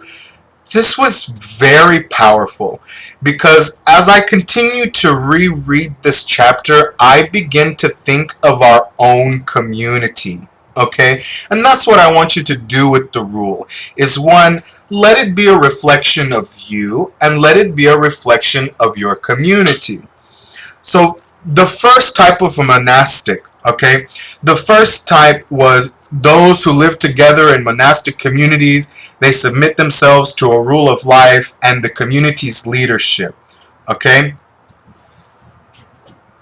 This was very powerful, because as I continue to reread this chapter, I begin to think of our own community. Okay, and that's what I want you to do with the rule, is 1, let it be a reflection of you, and let it be a reflection of your community. So the first type of a monastic, okay, the first type was those who live together in monastic communities. They submit themselves to a rule of life and the community's leadership. Okay,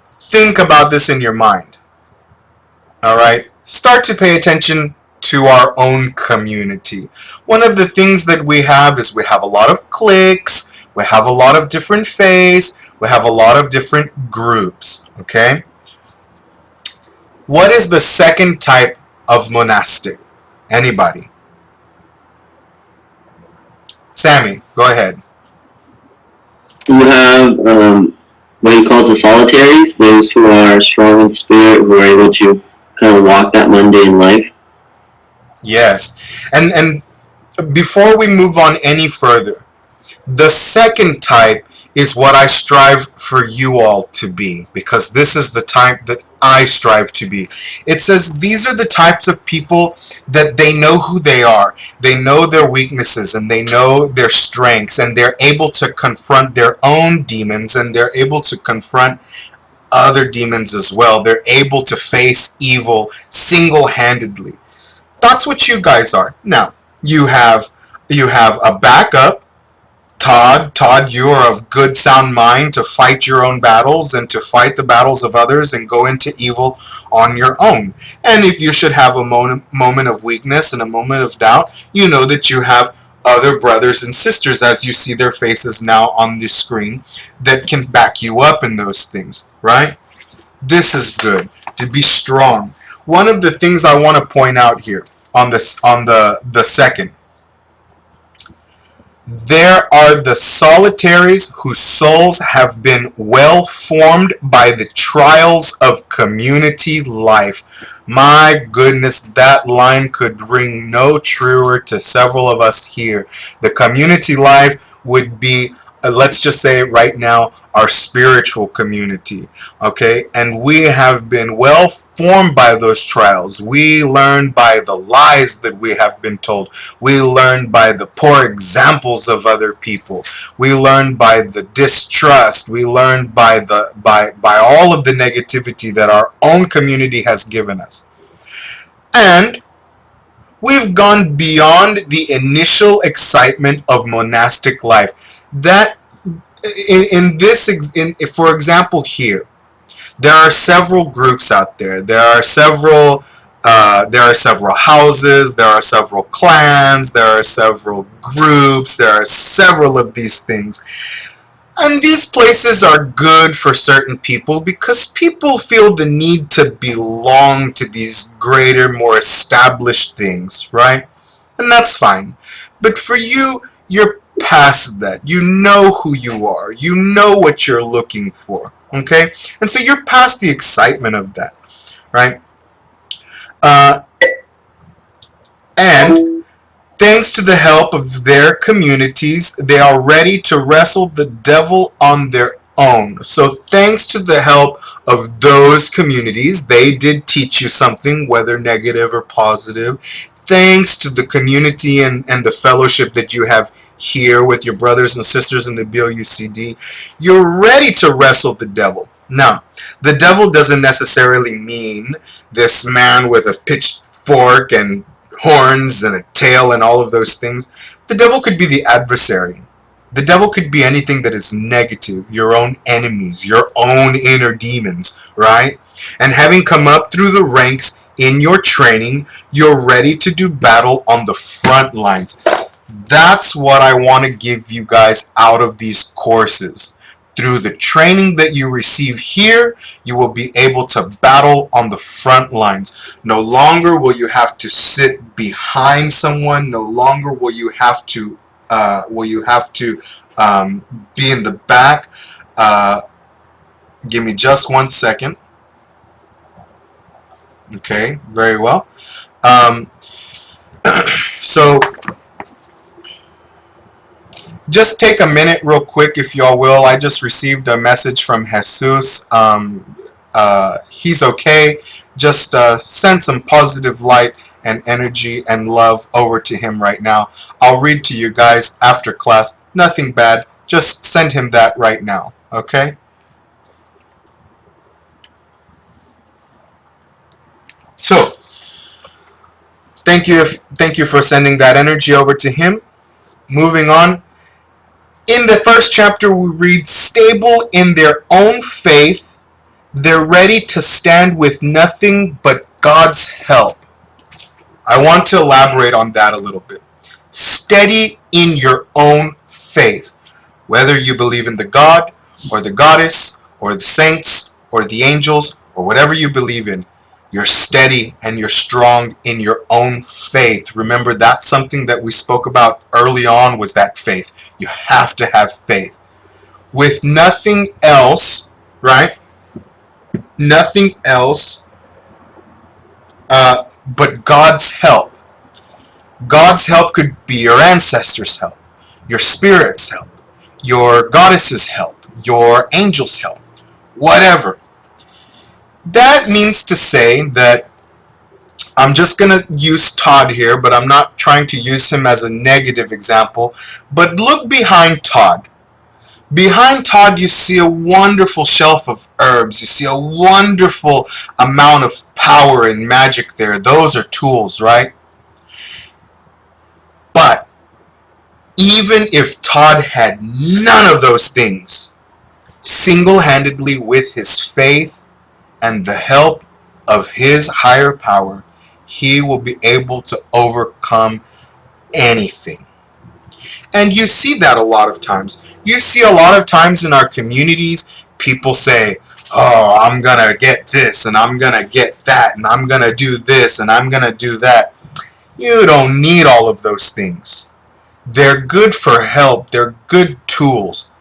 think about this in your mind. All right, start to pay attention to our own community. One of the things that we have is we have a lot of cliques, we have a lot of different faiths, we have a lot of different groups. Okay, what is the second type of monastic? Anybody? Sammy, go ahead. You have what he calls the solitaries, those who are strong in spirit, who are able to kind of walk that mundane life. Yes, and before we move on any further, the second type is what I strive for you all to be, because this is the type that I strive to be. It says these are the types of people that they know who they are, they know their weaknesses, and they know their strengths, and they're able to confront their own demons, and they're able to confront other demons as well. They're able to face evil single-handedly. That's what you guys are. Now, you have a backup. Todd, you are of good sound mind to fight your own battles and to fight the battles of others and go into evil on your own. And if you should have a moment of weakness and a moment of doubt, you know that you have other brothers and sisters, as you see their faces now on the screen, that can back you up in those things, right? This is good, to be strong. One of the things I want to point out here on this, on the second, there are the solitaries whose souls have been well formed by the trials of community life. My goodness, that line could ring no truer to several of us here. The community life would be, let's just say it right now, our spiritual community, okay? And we have been well formed by those trials. We learn by the lies that we have been told. We learn by the poor examples of other people. We learn by the distrust. We learn by all of the negativity that our own community has given us. And We've gone beyond the initial excitement of monastic life. That for example, here there are several groups out there. There are several houses. There are several clans. There are several groups. There are several of these things. And these places are good for certain people because people feel the need to belong to these greater, more established things, right? And that's fine. But for you, you're past that. You know who you are. You know what you're looking for, okay? And so you're past the excitement of that, right? And thanks to the help of their communities, they are ready to wrestle the devil on their own. So thanks to the help of those communities, they did teach you something, whether negative or positive. Thanks to the community and the fellowship that you have here with your brothers and sisters in the BOUCD, you're ready to wrestle the devil. Now, the devil doesn't necessarily mean this man with a pitchfork and horns and a tail and all of those things. The devil could be the adversary. The devil could be anything that is negative, your own enemies, your own inner demons, right? And having come up through the ranks in your training, you're ready to do battle on the front lines. That's what I want to give you guys out of these courses. Through the training that you receive here, you will be able to battle on the front lines. No longer will you have to sit behind someone. No longer will you have to be in the back. Give me just 1 second. Okay, very well. So just take a minute real quick, if y'all will. I just received a message from Jesus. He's okay. Just send some positive light and energy and love over to him right now. I'll read to you guys after class. Nothing bad. Just send him that right now. Okay? So, thank you for sending that energy over to him. Moving on. In the first chapter, we read, stable in their own faith, they're ready to stand with nothing but God's help. I want to elaborate on that a little bit. Steady in your own faith. Whether you believe in the God, or the goddess, or the saints, or the angels, or whatever you believe in, you're steady and you're strong in your own faith. Remember, that's something that we spoke about early on, was that faith. You have to have faith. With nothing else, right? Nothing else but God's help. God's help could be your ancestors' help, your spirit's help, your goddess's help, your angel's help, whatever. That means to say that I'm just going to use Todd here, but I'm not trying to use him as a negative example. But look behind Todd. Behind Todd, you see a wonderful shelf of herbs. You see a wonderful amount of power and magic there. Those are tools, right? But even if Todd had none of those things, single-handedly with his faith and the help of his higher power, he will be able to overcome anything. And you see that a lot of times. You see a lot of times in our communities, people say, oh, I'm going to get this, and I'm going to get that, and I'm going to do this, and I'm going to do that. You don't need all of those things. They're good for help. They're good tools.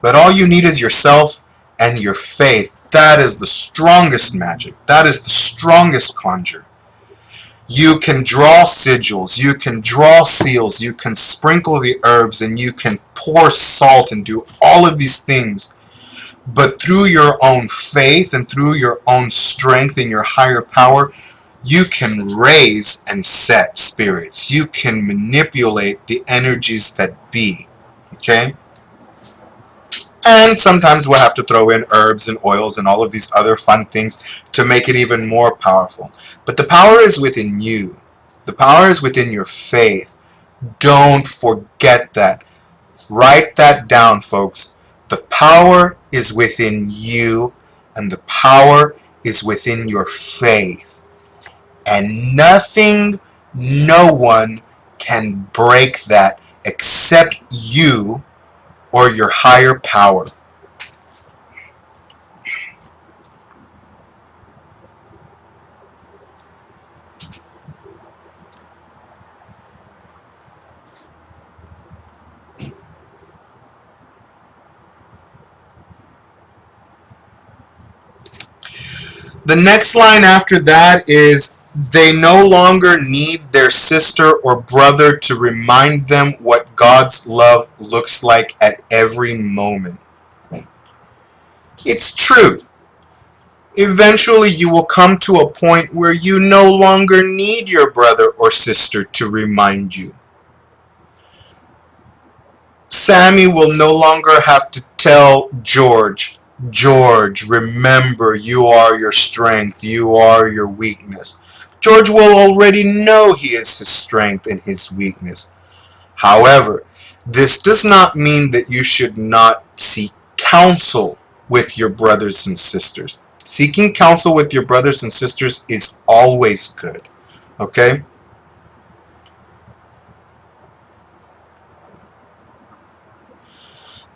But all you need is yourself and your faith. That is the strongest magic. That is the strongest conjure. You can draw sigils, you can draw seals, you can sprinkle the herbs, and you can pour salt and do all of these things. But through your own faith and through your own strength and your higher power, you can raise and set spirits. You can manipulate the energies that be. Okay? And sometimes we'll have to throw in herbs and oils and all of these other fun things to make it even more powerful. But the power is within you. The power is within your faith. Don't forget that. Write that down, folks. The power is within you, and the power is within your faith. And nothing, no one can break that except you or your higher power. The next line after that is, they no longer need their sister or brother to remind them what God's love looks like at every moment. It's true. Eventually you will come to a point where you no longer need your brother or sister to remind you. Sammy will no longer have to tell George, George, remember, you are your strength, you are your weakness. George will already know he is his strength and his weakness. However, this does not mean that you should not seek counsel with your brothers and sisters. Seeking counsel with your brothers and sisters is always good. Okay?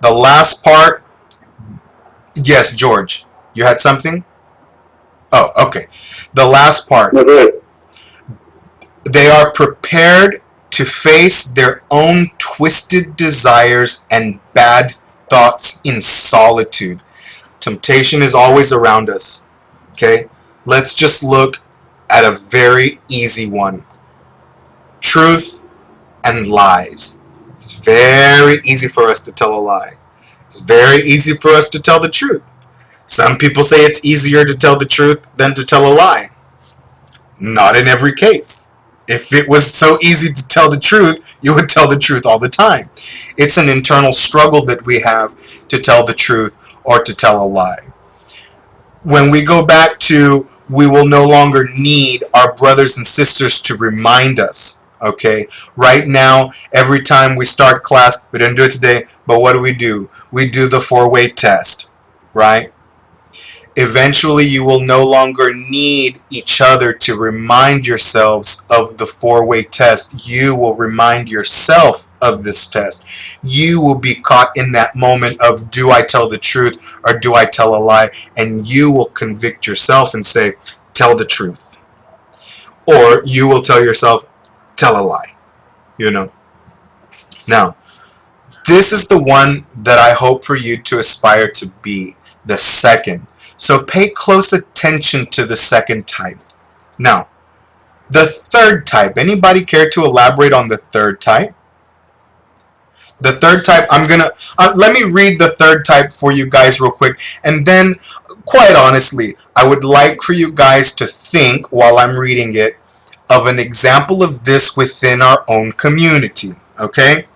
The last part. Yes, George. You had something? Oh, okay. The last part. They are prepared to face their own twisted desires and bad thoughts in solitude. Temptation is always around us. Okay? Let's just look at a very easy one. Truth and lies. It's very easy for us to tell a lie. It's very easy for us to tell the truth. Some people say it's easier to tell the truth than to tell a lie. Not in every case. If it was so easy to tell the truth, you would tell the truth all the time. It's an internal struggle that we have to tell the truth or to tell a lie. When we go back to, we will no longer need our brothers and sisters to remind us. Okay, right now, every time we start class, we didn't do it today, but what do? We do the four-way test, right? Eventually, you will no longer need each other to remind yourselves of the four-way test. You will remind yourself of this test. You will be caught in that moment of, do I tell the truth or do I tell a lie? And you will convict yourself and say, tell the truth. Or you will tell yourself, tell a lie. You know. Now, this is the one that I hope for you to aspire to be, the second. So pay close attention to the second type. Now, the third type. Anybody care to elaborate on the third type? The third type, I'm gonna let me read the third type for you guys real quick, and then, quite honestly, I would like for you guys to think while I'm reading it of an example of this within our own community. Okay.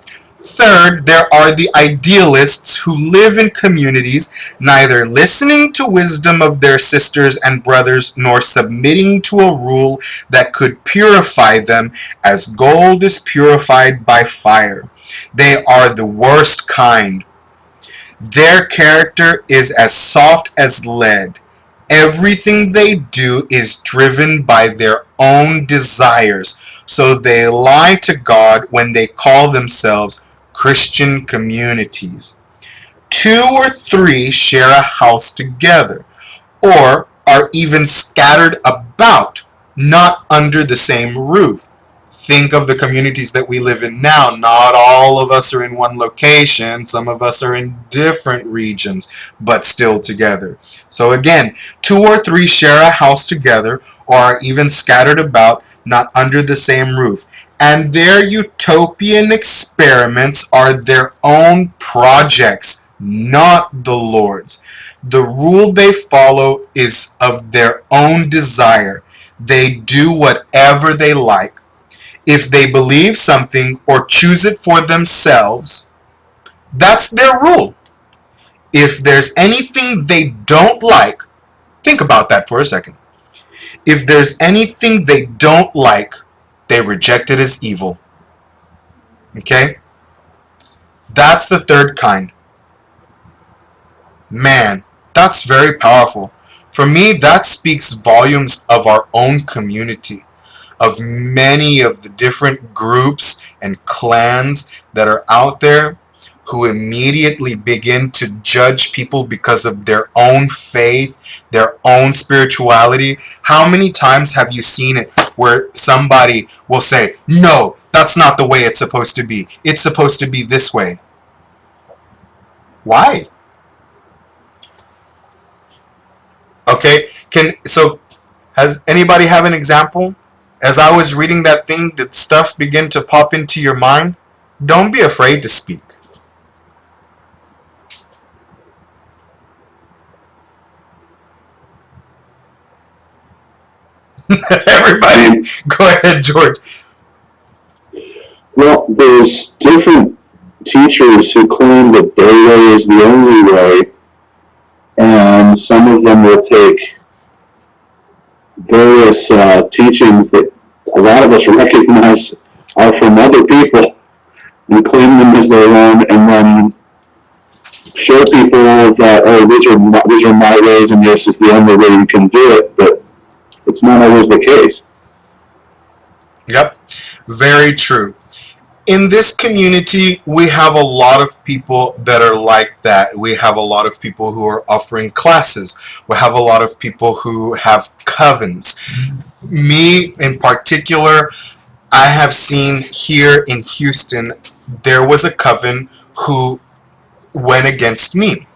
Third, there are the idealists who live in communities neither listening to wisdom of their sisters and brothers nor submitting to a rule that could purify them as gold is purified by fire. They are the worst kind. Their character is as soft as lead. Everything they do is driven by their own desires, so they lie to God when they call themselves Christian communities. 2 or 3 share a house together, or are even scattered about, not under the same roof. Think of the communities that we live in now. Not all of us are in one location. Some of us are in different regions, but still together. So again, 2 or 3 share a house together, or are even scattered about, not under the same roof. And their utopian experiments are their own projects, not the Lord's. The rule they follow is of their own desire. They do whatever they like. If they believe something or choose it for themselves, that's their rule. If there's anything they don't like, think about that for a second. If there's anything they don't like, they reject it as evil. Okay? That's the third kind. Man, that's very powerful. For me, that speaks volumes of our own community, of many of the different groups and clans that are out there who immediately begin to judge people because of their own faith, their own spirituality. How many times have you seen it where somebody will say, no, that's not the way it's supposed to be. It's supposed to be this way. Why? Okay, has anybody have an example? As I was reading that thing, did stuff begin to pop into your mind? Don't be afraid to speak. Everybody, go ahead, George. Well, there's different teachers who claim that their way is the only way, and some of them will take various teachings that a lot of us recognize are from other people and claim them as their own, and then show people that, oh, these are my ways, and this is the only way you can do it, but it's not always the case. Yep, very true. In this community, we have a lot of people that are like that. We have a lot of people who are offering classes. We have a lot of people who have covens. Me, in particular, I have seen here in Houston, there was a coven who went against me.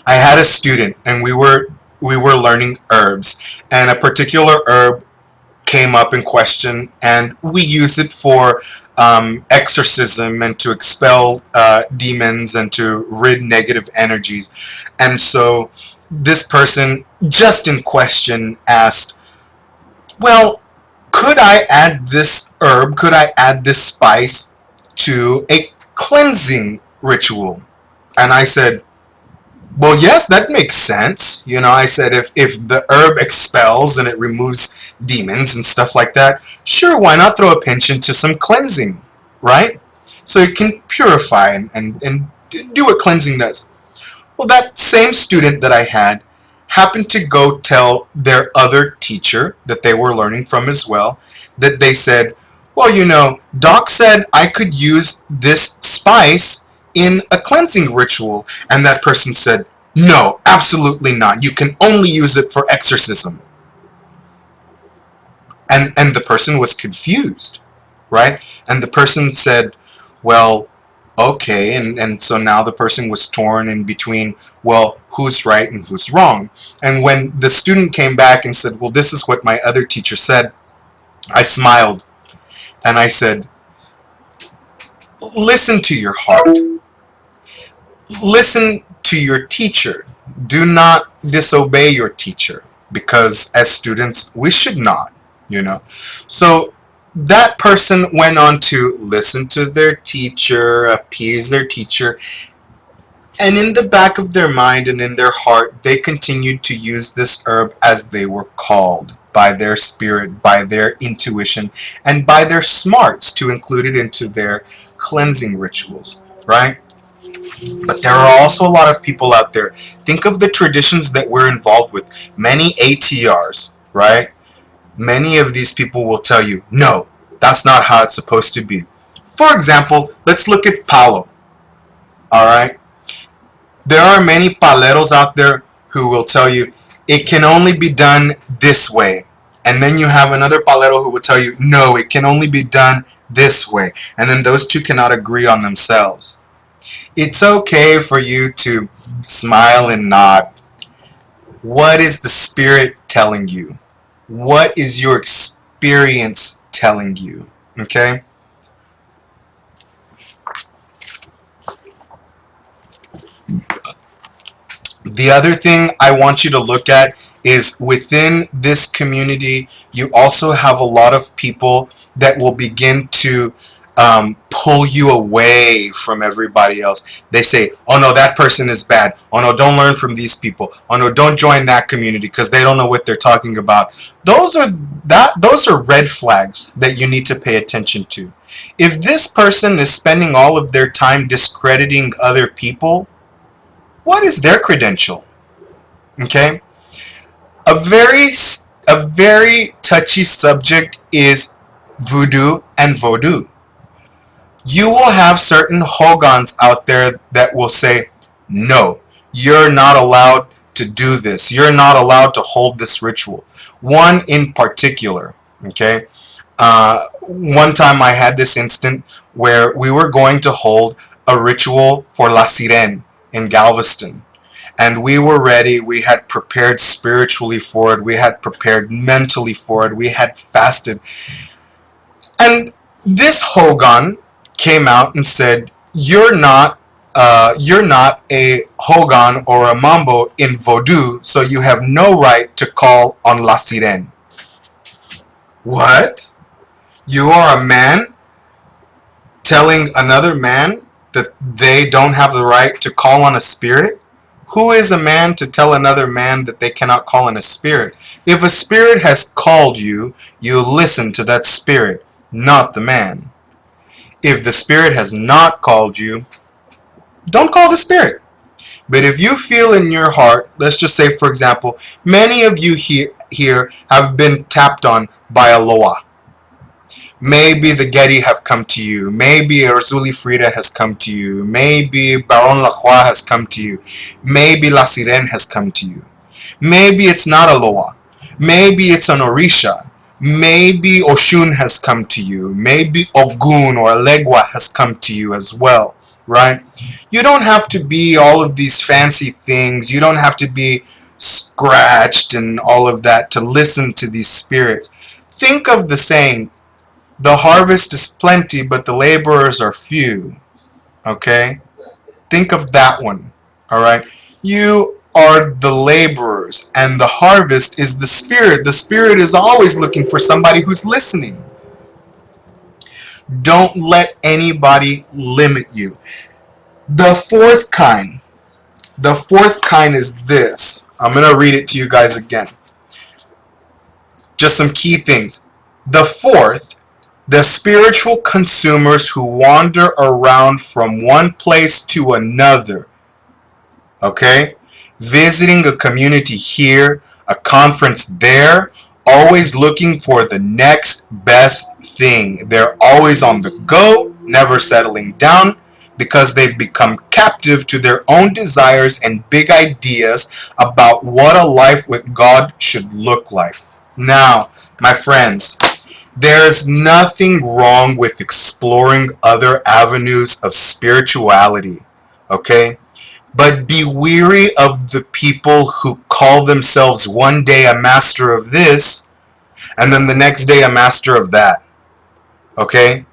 I had a student, and we were learning herbs, and a particular herb came up in question, and we use it for exorcism and to expel demons and to rid negative energies. And so this person, just in question, asked, well, could I add this herb, could I add this spice to a cleansing ritual? And I said, well, yes, that makes sense. I said, if the herb expels and it removes demons and stuff like that, sure, why not throw a pinch into some cleansing, right? So it can purify and do what cleansing does. Well, that same student that I had happened to go tell their other teacher that they were learning from as well, that they said, well, Doc said I could use this spice in a cleansing ritual. And that person said, no, absolutely not. You can only use it for exorcism. And the person was confused, right? And the person said, well, okay. And so now the person was torn in between, well, who's right and who's wrong. And when the student came back and said, well, this is what my other teacher said, I smiled and I said, listen to your heart. Listen to your teacher. Do not disobey your teacher, because as students, we should not, So that person went on to listen to their teacher, appease their teacher, and in the back of their mind and in their heart, they continued to use this herb as they were called by their spirit, by their intuition, and by their smarts to include it into their cleansing rituals, right? But there are also a lot of people out there. Think of the traditions that we're involved with. Many ATRs, right? Many of these people will tell you, no, that's not how it's supposed to be. For example, let's look at palo. All right? There are many paleros out there who will tell you, it can only be done this way. And then you have another palero who will tell you, no, it can only be done this way. And then those two cannot agree on themselves. It's okay for you to smile and nod. What is the Spirit telling you? What is your experience telling you? Okay? The other thing I want you to look at is within this community, you also have a lot of people that will begin to pull you away from everybody else. They say, oh no, that person is bad. Oh no, don't learn from these people. Oh no, don't join that community because they don't know what they're talking about. Those are red flags that you need to pay attention to. If this person is spending all of their time discrediting other people, what is their credential? Okay? A very touchy subject is voodoo and vodou. You will have certain hogans out there that will say, no, you're not allowed to do this. You're not allowed to hold this ritual. One in particular, okay? One time I had this instant where we were going to hold a ritual for La Sirene in Galveston. And we were ready. We had prepared spiritually for it. We had prepared mentally for it. We had fasted. And this Hogan came out and said, you're not a Hogan or a Mambo in Vodou, so you have no right to call on La Sirene. What? You are a man telling another man that they don't have the right to call on a spirit? Who is a man to tell another man that they cannot call on a spirit? If a spirit has called you, you listen to that spirit, not the man. If the spirit has not called you, don't call the spirit. But if you feel in your heart, let's just say, for example, many of you here have been tapped on by a Loa. Maybe the Getty have come to you. Maybe Erzuli Frida has come to you. Maybe Baron Lacroix has come to you. Maybe La Sirene has come to you. Maybe it's not a Loa. Maybe it's an Orisha. Maybe Oshun has come to you. Maybe Ogun or Legua has come to you as well, right? You don't have to be all of these fancy things. You don't have to be scratched and all of that to listen to these spirits. Think of the saying, the harvest is plenty, but the laborers are few. Okay? Think of that one. Alright? You are the laborers, and the harvest is the spirit. The spirit is always looking for somebody who's listening. Don't let anybody limit you. The fourth kind is this. I'm going to read it to you guys again. Just some key things. The fourth, the spiritual consumers who wander around from one place to another. Okay? Visiting a community here, a conference there, always looking for the next best thing. They're always on the go, never settling down, because they've become captive to their own desires and big ideas about what a life with God should look like. Now, my friends, there's nothing wrong with exploring other avenues of spirituality, okay? But be weary of the people who call themselves one day a master of this, and then the next day a master of that, okay?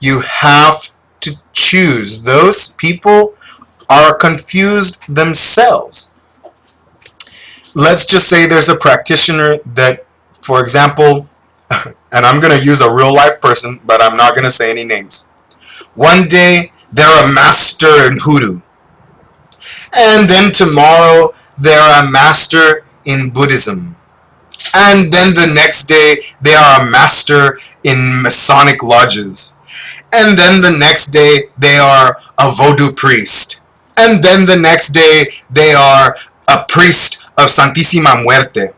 You have to choose. Those people are confused themselves. Let's just say there's a practitioner that, for example, and I'm going to use a real life person, but I'm not going to say any names. One day, they're a master in hoodoo. And then tomorrow, they're a master in Buddhism. And then the next day, they are a master in Masonic lodges. And then the next day, they are a Vodou priest. And then the next day, they are a priest of Santísima Muerte.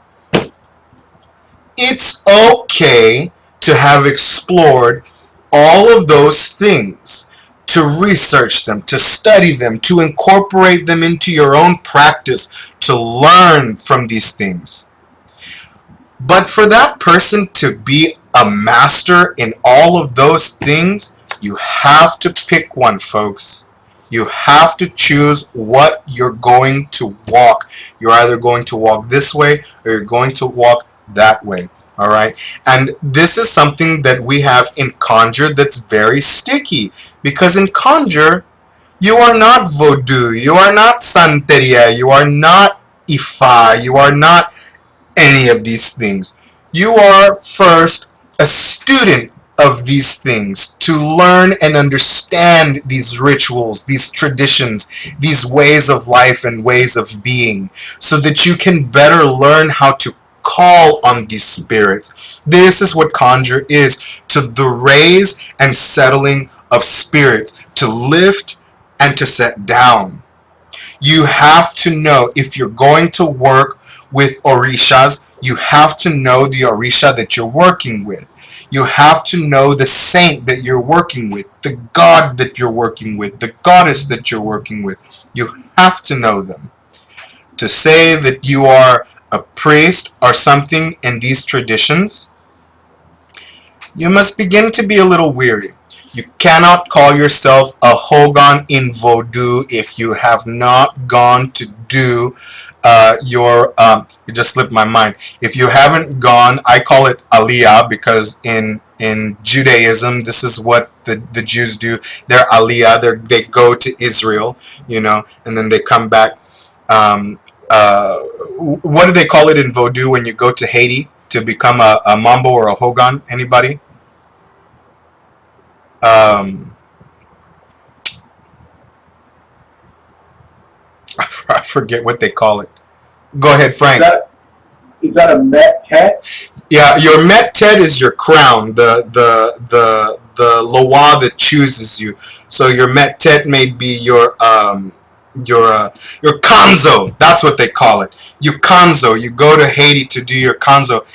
It's okay to have explored all of those things, to research them, to study them, to incorporate them into your own practice, to learn from these things. But for that person to be a master in all of those things, you have to pick one, folks. You have to choose what you're going to walk. You're either going to walk this way or you're going to walk that way. All right, and this is something that we have in conjure that's very sticky, because in conjure you are not Vodou, you are not Santeria, you are not Ifa, you are not any of these things. You are first a student of these things, to learn and understand these rituals, these traditions, these ways of life and ways of being, so that you can better learn how to call on these spirits. This is what conjure is, to the raise and settling of spirits, to lift and to set down. You have to know, if you're going to work with orishas, you have to know the orisha that you're working with. You have to know the saint that you're working with, the god that you're working with, the goddess that you're working with. You have to know them. To say that you are a priest or something in these traditions, you must begin to be a little weary. You cannot call yourself a Hogan in Vodou if you have not gone to do it just slipped my mind. If you haven't gone, I call it Aliyah, because in Judaism, this is what the Jews do. They're Aliyah. They go to Israel, and then they come back. What do they call it in Vodou when you go to Haiti to become a Mambo or a Hogan? Anybody? I forget what they call it. Go ahead, Frank. Is that a Met Tet? Yeah, your Met Tet is your crown, the Loa that chooses you. So your Met Tet may be your Kanzo. That's what they call it. You Kanzo. You go to Haiti to do your Kanzo.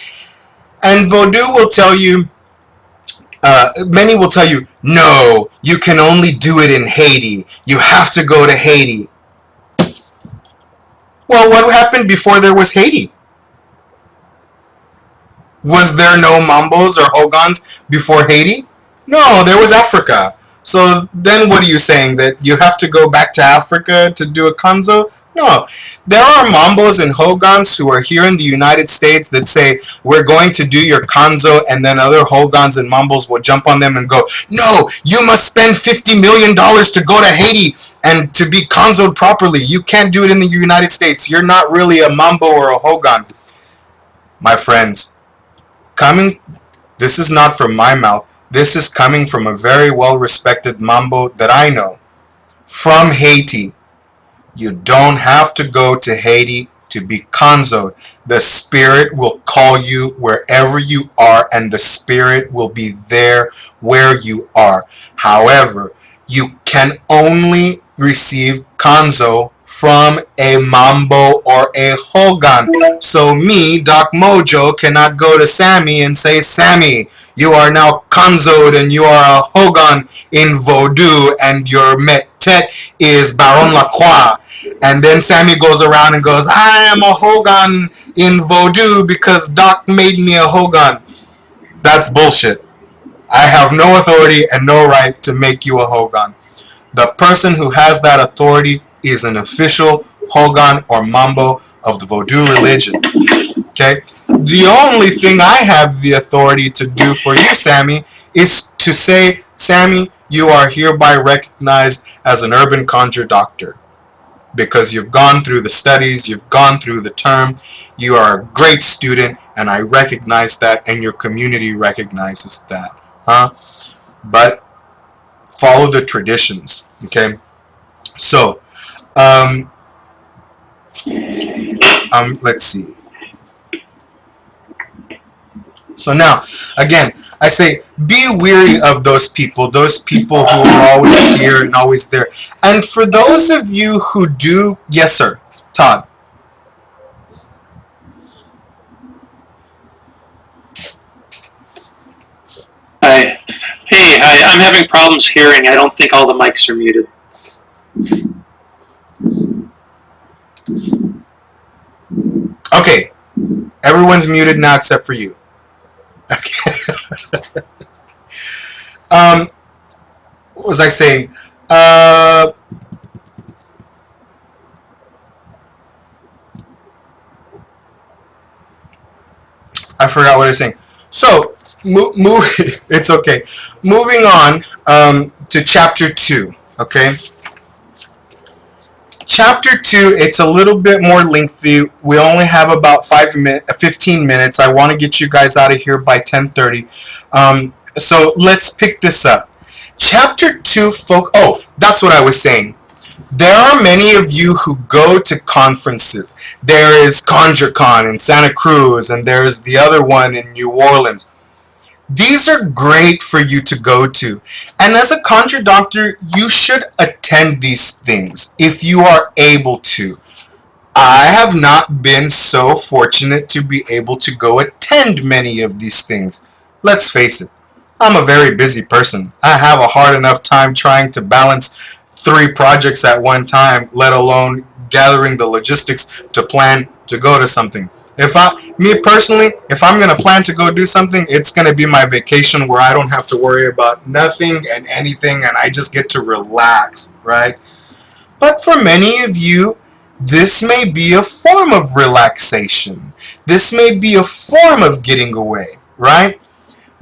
And Vodou will tell you, many will tell you, no, you can only do it in Haiti. You have to go to Haiti. Well, what happened before there was Haiti? Was there no Mambos or Hogans before Haiti? No, there was Africa. So then what are you saying? That you have to go back to Africa to do a Kanzo? No. There are Mambos and Hogans who are here in the United States that say, we're going to do your Kanzo, and then other Hogans and Mambos will jump on them and go, no, you must spend $50 million to go to Haiti and to be Kanzoed properly. You can't do it in the United States. You're not really a Mambo or a Hogan. My friends, this is not from my mouth. This is coming from a very well-respected Mambo that I know. From Haiti. You don't have to go to Haiti to be Kanzoed. The Spirit will call you wherever you are, and the Spirit will be there where you are. However, you can only receive Kanzo from a Mambo or a Hogan. So me, Doc Mojo, cannot go to Sammy and say, Sammy, you are now Kanzoed and you are a Hogan in Vodou, and your Metet is Baron Lacroix. And then Sammy goes around and goes, I am a Hogan in Vodou because Doc made me a Hogan. That's bullshit. I have no authority and no right to make you a Hogan. The person who has that authority is an official Hogan or Mambo of the Vodou religion. Okay? The only thing I have the authority to do for you, Sammy, is to say, Sammy, you are hereby recognized as an urban conjure doctor. Because you've gone through the studies, you've gone through the term, you are a great student, and I recognize that, and your community recognizes that. But follow the traditions, okay? So, let's see. So now, again, I say, be weary of those people who are always here and always there. And for those of you who do, yes, sir, Todd. Hi. Hey, hi. I'm having problems hearing. I don't think all the mics are muted. Okay. Everyone's muted now except for you. Okay. What was I saying? I forgot what I was saying. So, it's okay. Moving on to chapter 2, okay? Chapter 2, it's a little bit more lengthy. We only have about 15 minutes. I want to get you guys out of here by 10:30. So let's pick this up. Chapter 2, oh, that's what I was saying. There are many of you who go to conferences. There is ConjureCon in Santa Cruz, and there's the other one in New Orleans. These are great for you to go to. And as a conjure doctor, you should attend these things if you are able to. I have not been so fortunate to be able to go attend many of these things. Let's face it, I'm a very busy person. I have a hard enough time trying to balance 3 projects at one time, let alone gathering the logistics to plan to go to something. Me personally, if I'm going to plan to go do something, it's going to be my vacation where I don't have to worry about nothing and anything and I just get to relax, right? But for many of you, this may be a form of relaxation. This may be a form of getting away, right?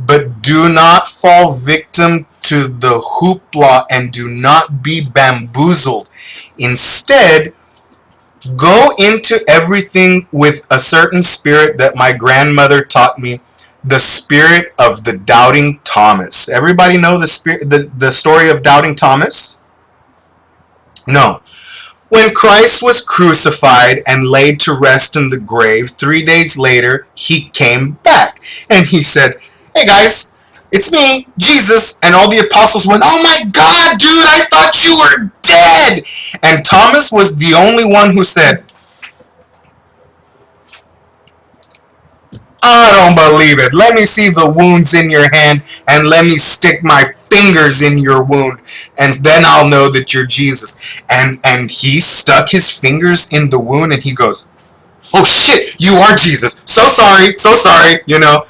But do not fall victim to the hoopla and do not be bamboozled. Instead, go into everything with a certain spirit that my grandmother taught me, the spirit of the doubting Thomas. Everybody know the story of doubting Thomas? No. When Christ was crucified and laid to rest in the grave, 3 days later, he came back. And he said, "Hey guys, it's me, Jesus." And all the apostles went, "Oh my God, dude, I thought you were dead." And Thomas was the only one who said, "I don't believe it. Let me see the wounds in your hand and let me stick my fingers in your wound and then I'll know that you're Jesus." And he stuck his fingers in the wound and he goes, "Oh shit, you are Jesus. So sorry, so sorry," you know.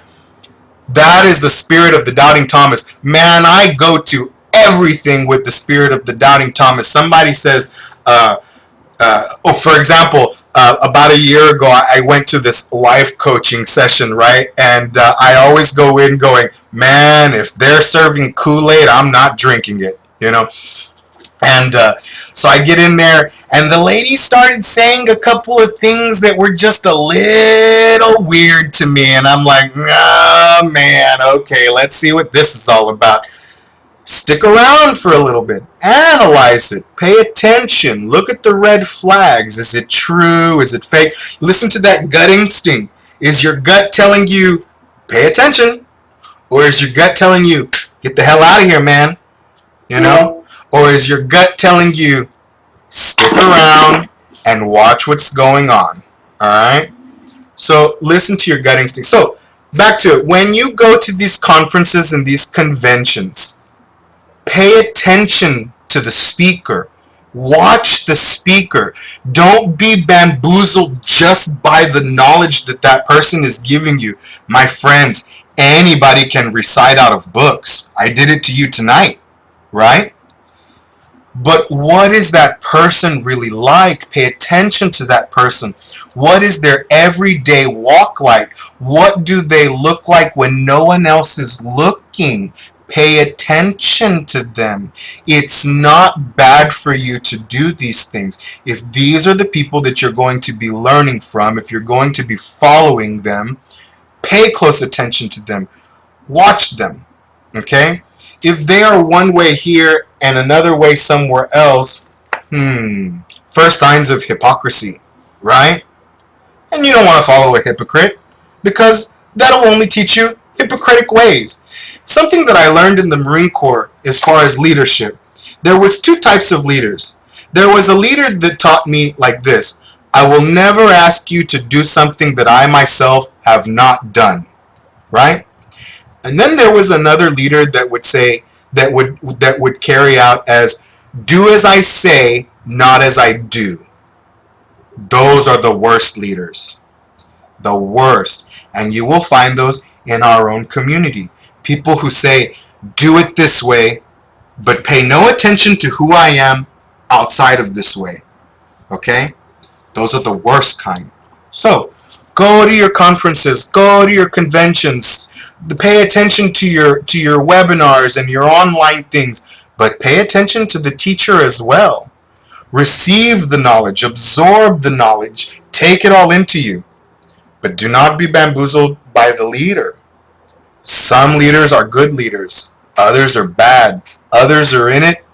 That is the spirit of the doubting Thomas. Man, I go to everything with the spirit of the doubting Thomas. Somebody says, for example, about a year ago, I went to this life coaching session, right? And I always go in going, man, if they're serving Kool-Aid, I'm not drinking it, you know? And so I get in there, and the lady started saying a couple of things that were just a little weird to me. And I'm like, oh, man, okay, let's see what this is all about. Stick around for a little bit. Analyze it. Pay attention. Look at the red flags. Is it true? Is it fake? Listen to that gut instinct. Is your gut telling you, pay attention? Or is your gut telling you, get the hell out of here, man? You know? Or is your gut telling you, stick around and watch what's going on? Alright? So listen to your gut instinct. So back to it. When you go to these conferences and these conventions, pay attention to the speaker. Watch the speaker. Don't be bamboozled just by the knowledge that that person is giving you. My friends, anybody can recite out of books. I did it to you tonight, right? But what is that person really like? Pay attention to that person. What is their everyday walk like? What do they look like when no one else is looking? Pay attention to them. It's not bad for you to do these things. If these are the people that you're going to be learning from, if you're going to be following them, pay close attention to them. Watch them. Okay? If they are one way here and another way somewhere else, first signs of hypocrisy, right? And you don't want to follow a hypocrite because that'll only teach you hypocritic ways. Something that I learned in the Marine Corps as far as leadership, there was 2 types of leaders. There was a leader that taught me like this: I will never ask you to do something that I myself have not done, right? And then there was another leader that would say, that would carry out as, do as I say, not as I do. Those are the worst leaders. The worst. And you will find those in our own community. People who say, do it this way, but pay no attention to who I am outside of this way. Okay? Those are the worst kind. So, go to your conferences, go to your conventions, pay attention to your webinars and your online things, but pay attention to the teacher as well. Receive the knowledge, absorb the knowledge, take it all into you, but do not be bamboozled by the leader. Some leaders are good leaders. Others are bad. Others are in it,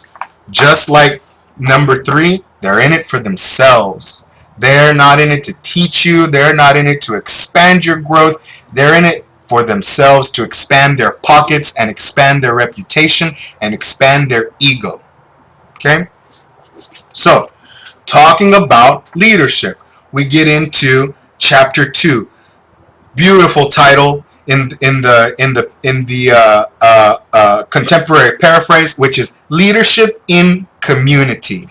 just like number 3, they're in it for themselves. They're not in it to teach you. They're not in it to expand your growth. They're in it for themselves to expand their pockets and expand their reputation and expand their ego. Okay? So, talking about leadership, we get into chapter 2. Beautiful title in the contemporary paraphrase, which is Leadership in Community.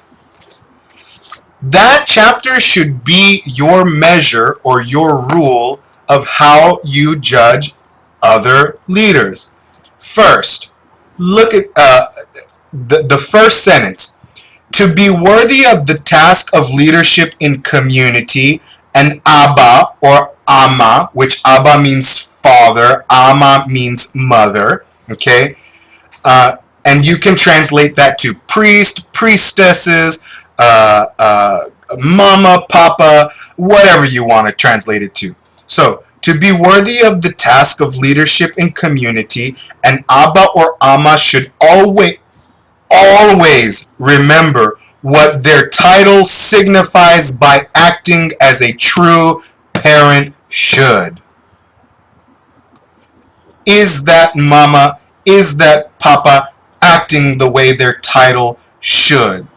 That chapter should be your measure or your rule of how you judge other leaders. First, look at the first sentence. To be worthy of the task of leadership in community, an Abba or Amma, which Abba means father, Amma means mother, okay? And you can translate that to priest, priestesses, mama, papa, whatever you want to translate it to. So, to be worthy of the task of leadership in community, an Abba or Amma should always remember what their title signifies by acting as a true parent should. Is that mama, is that papa acting the way their title should?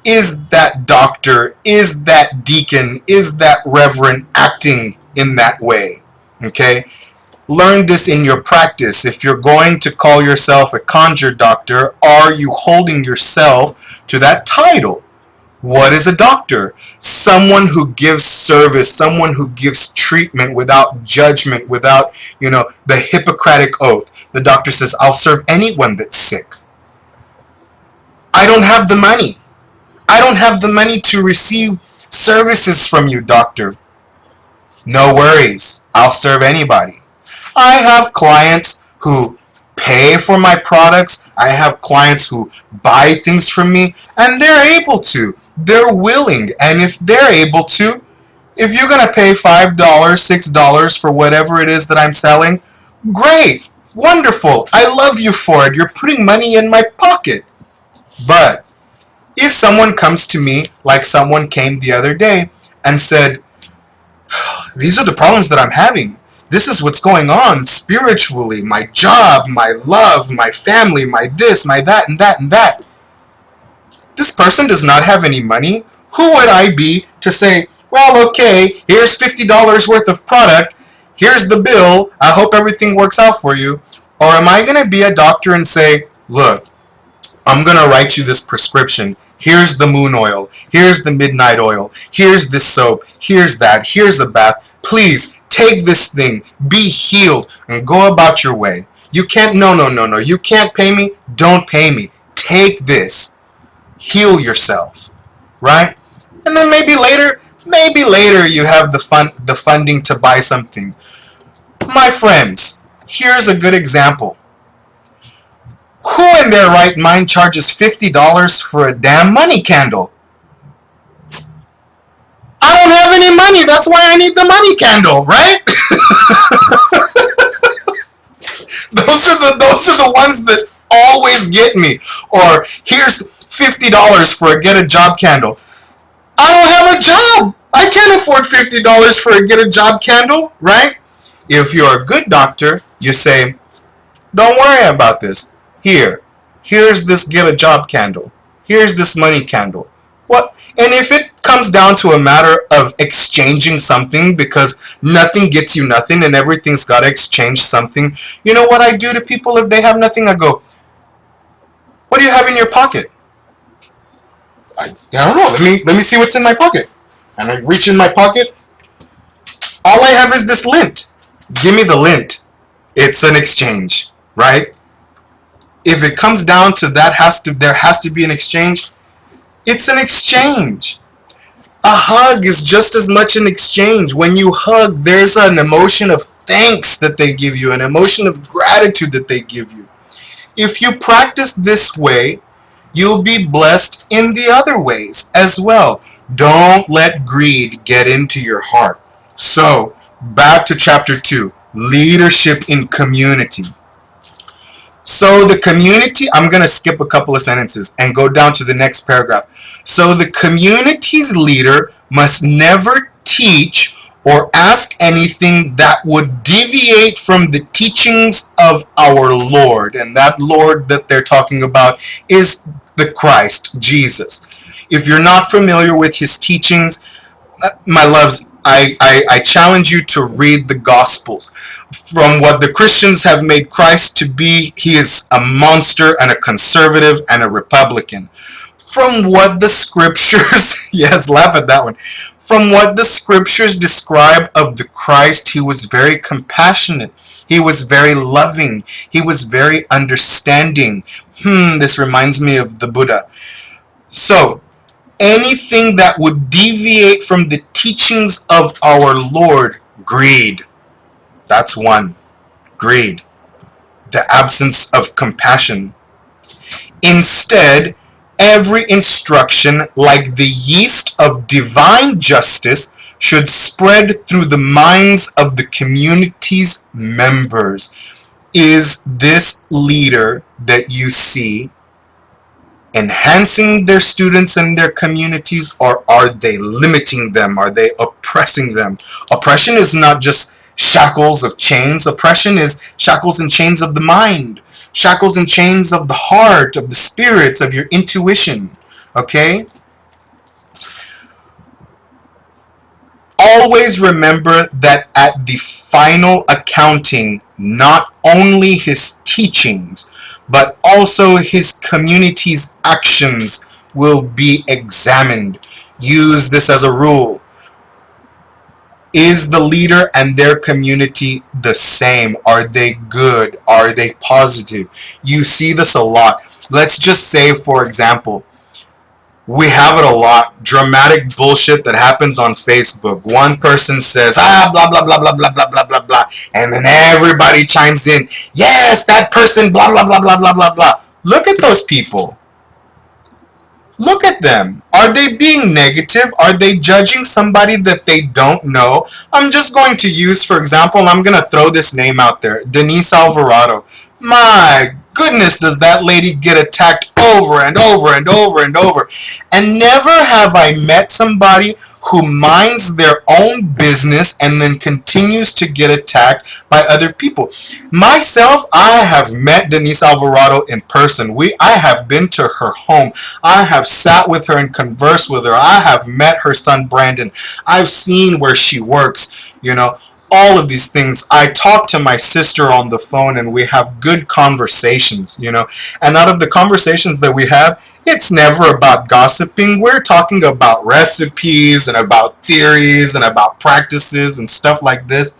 Is that doctor, is that deacon, is that reverend acting in that way? Okay? Learn this in your practice. If you're going to call yourself a conjure doctor, are you holding yourself to that title? What is a doctor? Someone who gives service, someone who gives treatment without judgment, without, the Hippocratic oath. The doctor says, I'll serve anyone that's sick. I don't have the money. I don't have the money to receive services from you, doctor. No worries. I'll serve anybody. I have clients who pay for my products. I have clients who buy things from me, and they're able to. They're willing. And if they're able to, if you're going to pay $5, $6 for whatever it is that I'm selling, great. Wonderful. I love you for it. You're putting money in my pocket. But if someone comes to me, like someone came the other day and said, these are the problems that I'm having. This is what's going on spiritually, my job, my love, my family, my this, my that, and that, and that. This person does not have any money. Who would I be to say, well, okay, here's $50 worth of product. Here's the bill. I hope everything works out for you. Or am I going to be a doctor and say, look, I'm going to write you this prescription. Here's the moon oil. Here's the midnight oil. Here's this soap. Here's that. Here's a bath. Please take this thing. Be healed and go about your way. You can't, no. You can't pay me. Don't pay me. Take this. Heal yourself. Right? And then maybe later you have the funding to buy something. My friends, here's a good example. Who in their right mind charges $50 for a damn money candle? I don't have any money. That's why I need the money candle, right? Those are the ones that always get me. Or here's $50 for a get a job candle. I don't have a job. I can't afford $50 for a get a job candle, right? If you're a good doctor, you say, don't worry about this. Here's this get a job candle. Here's this money candle. What? And if it comes down to a matter of exchanging something, because nothing gets you nothing and everything's got to exchange something, you know what I do to people if they have nothing? I go, what do you have in your pocket? I don't know. Let me see what's in my pocket. And I reach in my pocket. All I have is this lint. Give me the lint. It's an exchange, right? If it comes down to there has to be an exchange. It's an exchange. A hug is just as much an exchange. When you hug, there's an emotion of thanks that they give you, an emotion of gratitude that they give you. If you practice this way, you'll be blessed in the other ways as well. Don't let greed get into your heart. So, back to chapter 2. Leadership in community. So the community, I'm going to skip a couple of sentences and go down to the next paragraph. So the community's leader must never teach or ask anything that would deviate from the teachings of our Lord. And that Lord that they're talking about is the Christ, Jesus. If you're not familiar with his teachings, my loves, I challenge you to read the Gospels. From what the Christians have made Christ to be, he is a monster and a conservative and a Republican. From what the scriptures, yes, laugh at that one. From what the scriptures describe of the Christ, he was very compassionate. He was very loving. He was very understanding. This reminds me of the Buddha. So, anything that would deviate from the teachings of our Lord, greed. That's one. Greed. The absence of compassion. Instead, every instruction, like the yeast of divine justice, should spread through the minds of the community's members. Is this leader that you see enhancing their students and their communities, or are they limiting them? Are they oppressing them? Oppression is not just shackles of chains. Oppression is shackles and chains of the mind, shackles and chains of the heart, of the spirits, of your intuition. Okay? Always remember that at the final accounting, not only his teachings, but also his community's actions will be examined. Use this as a rule. Is the leader and their community the same? Are they good? Are they positive? You see this a lot. Let's just say, for example, we have it a lot. Dramatic bullshit that happens on Facebook. One person says, blah, blah, blah, blah, blah, blah, blah, blah, blah. And then everybody chimes in. Yes, that person, blah, blah, blah, blah, blah, blah, blah. Look at those people. Look at them. Are they being negative? Are they judging somebody that they don't know? I'm just going to use, for example, I'm going to throw this name out there. Denise Alvarado. My goodness, does that lady get attacked over and over and over and over. And never have I met somebody who minds their own business and then continues to get attacked by other people. Myself, I have met Denise Alvarado in person. I have been to her home. I have sat with her and conversed with her. I have met her son Brandon. I've seen where she works, all of these things. I talk to my sister on the phone and we have good conversations, and out of the conversations that we have, it's never about gossiping. We're talking about recipes and about theories and about practices and stuff like this.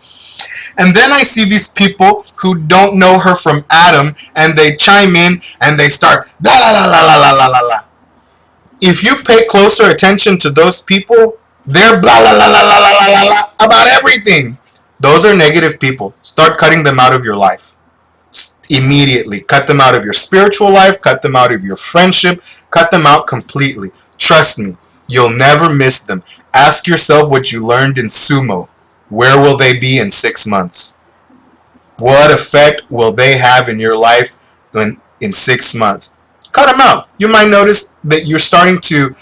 And then I see these people who don't know her from Adam, and they chime in and they start blah la la la la la la la. If you pay closer attention to those people, they're blah la la la la la la la about everything. Those are negative people. Start cutting them out of your life. Immediately. Cut them out of your spiritual life. Cut them out of your friendship. Cut them out completely. Trust me, you'll never miss them. Ask yourself what you learned in sumo. Where will they be in 6 months? What effect will they have in your life in 6 months? Cut them out. You might notice that you're starting to,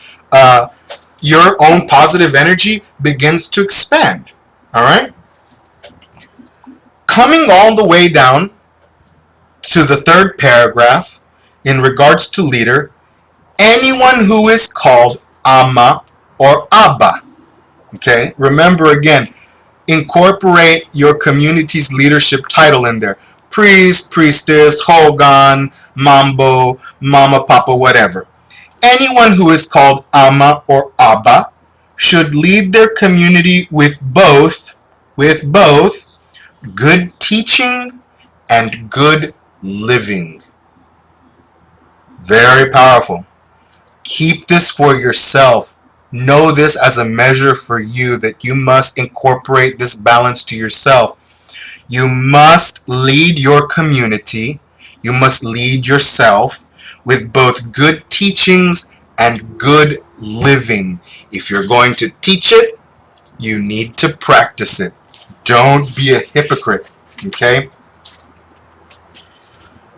your own positive energy begins to expand. Alright? Coming all the way down to the third paragraph, in regards to leader, anyone who is called Ama or Abba. Okay? Remember again, incorporate your community's leadership title in there. Priest, priestess, Hogan, Mambo, Mama, Papa, whatever. Anyone who is called Ama or Abba should lead their community with both good teaching and good living. Very powerful. Keep this for yourself. Know this as a measure for you, that you must incorporate this balance to yourself. You must lead your community, you must lead yourself with both good teachings and good living. If you're going to teach it, you need to practice it. Don't be a hypocrite. Okay?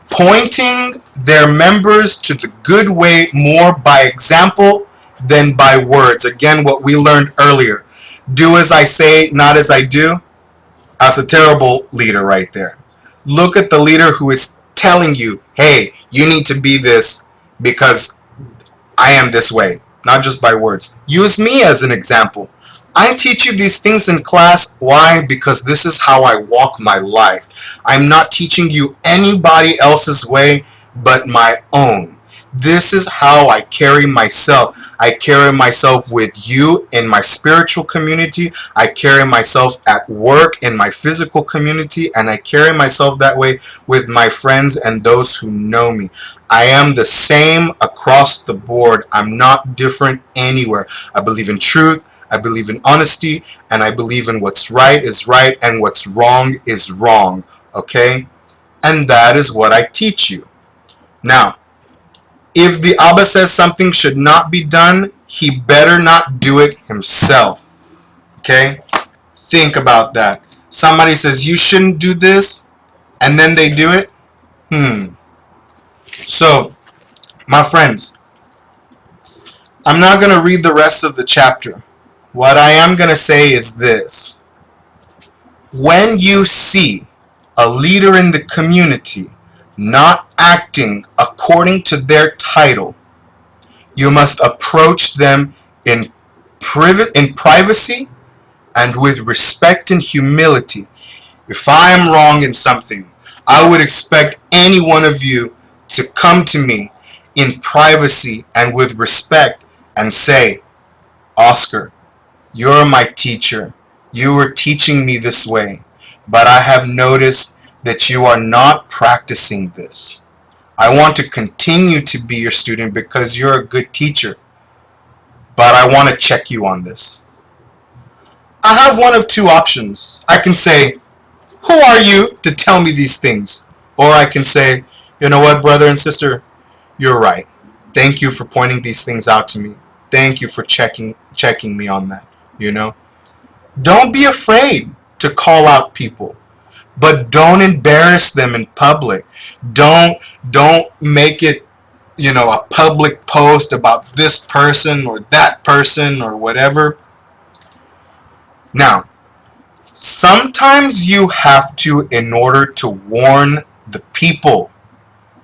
Pointing their members to the good way more by example than by words. Again, what we learned earlier. Do as I say, not as I do. That's a terrible leader right there. Look at the leader who is telling you, hey, you need to be this because I am this way, not just by words. Use me as an example. I teach you these things in class. Why? Because this is how I walk my life. I'm not teaching you anybody else's way but my own. This is how I carry myself. I carry myself with you in my spiritual community. I carry myself at work in my physical community. And I carry myself that way with my friends and those who know me. I am the same across the board. I'm not different anywhere. I believe in truth. I believe in honesty. And I believe in what's right is right and what's wrong is wrong. Okay? And that is what I teach you. Now, if the Abba says something should not be done, he better not do it himself. Okay? Think about that. Somebody says you shouldn't do this, and then they do it. So, my friends, I'm not going to read the rest of the chapter. What I am going to say is this. When you see a leader in the community not acting according to their title, you must approach them in privacy and with respect and humility. If I am wrong in something, I would expect any one of you to come to me in privacy and with respect and say, Oscar, you're my teacher. You were teaching me this way, but I have noticed that you are not practicing this. I want to continue to be your student because you're a good teacher, but I want to check you on this. I have one of two options. I can say, who are you to tell me these things? Or I can say, you know what, brother and sister, you're right. Thank you for pointing these things out to me. Thank you for checking me on that, you know? Don't be afraid to call out people. But don't embarrass them in public. Don't make it, a public post about this person or that person or whatever. Now, sometimes you have to in order to warn the people.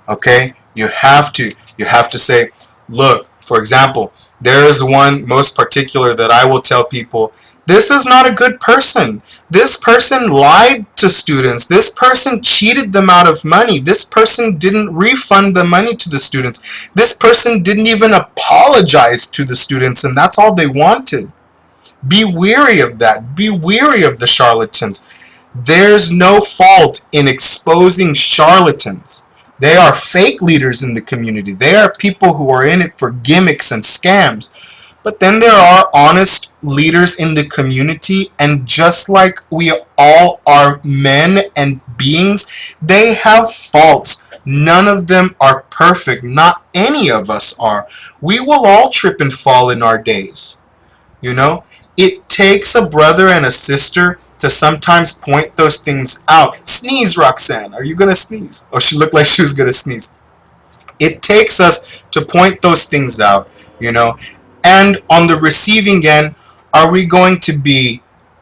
Okay? You have to say, look, for example, there is one most particular that I will tell people, this is not a good person. This person lied to students. This person cheated them out of money. This person didn't refund the money to the students. This person didn't even apologize to the students, and that's all they wanted. Be wary of that. Be wary of the charlatans. There's no fault in exposing charlatans. They are fake leaders in the community. They are people who are in it for gimmicks and scams. But then there are honest leaders in the community, and just like we all are men and beings, they have faults. None of them are perfect. Not any of us are. We will all trip and fall in our days. It takes a brother and a sister to sometimes point those things out. Sneeze, Roxanne. Are you going to sneeze? Oh, she looked like she was going to sneeze. It takes us to point those things out, And on the receiving end, are we going to be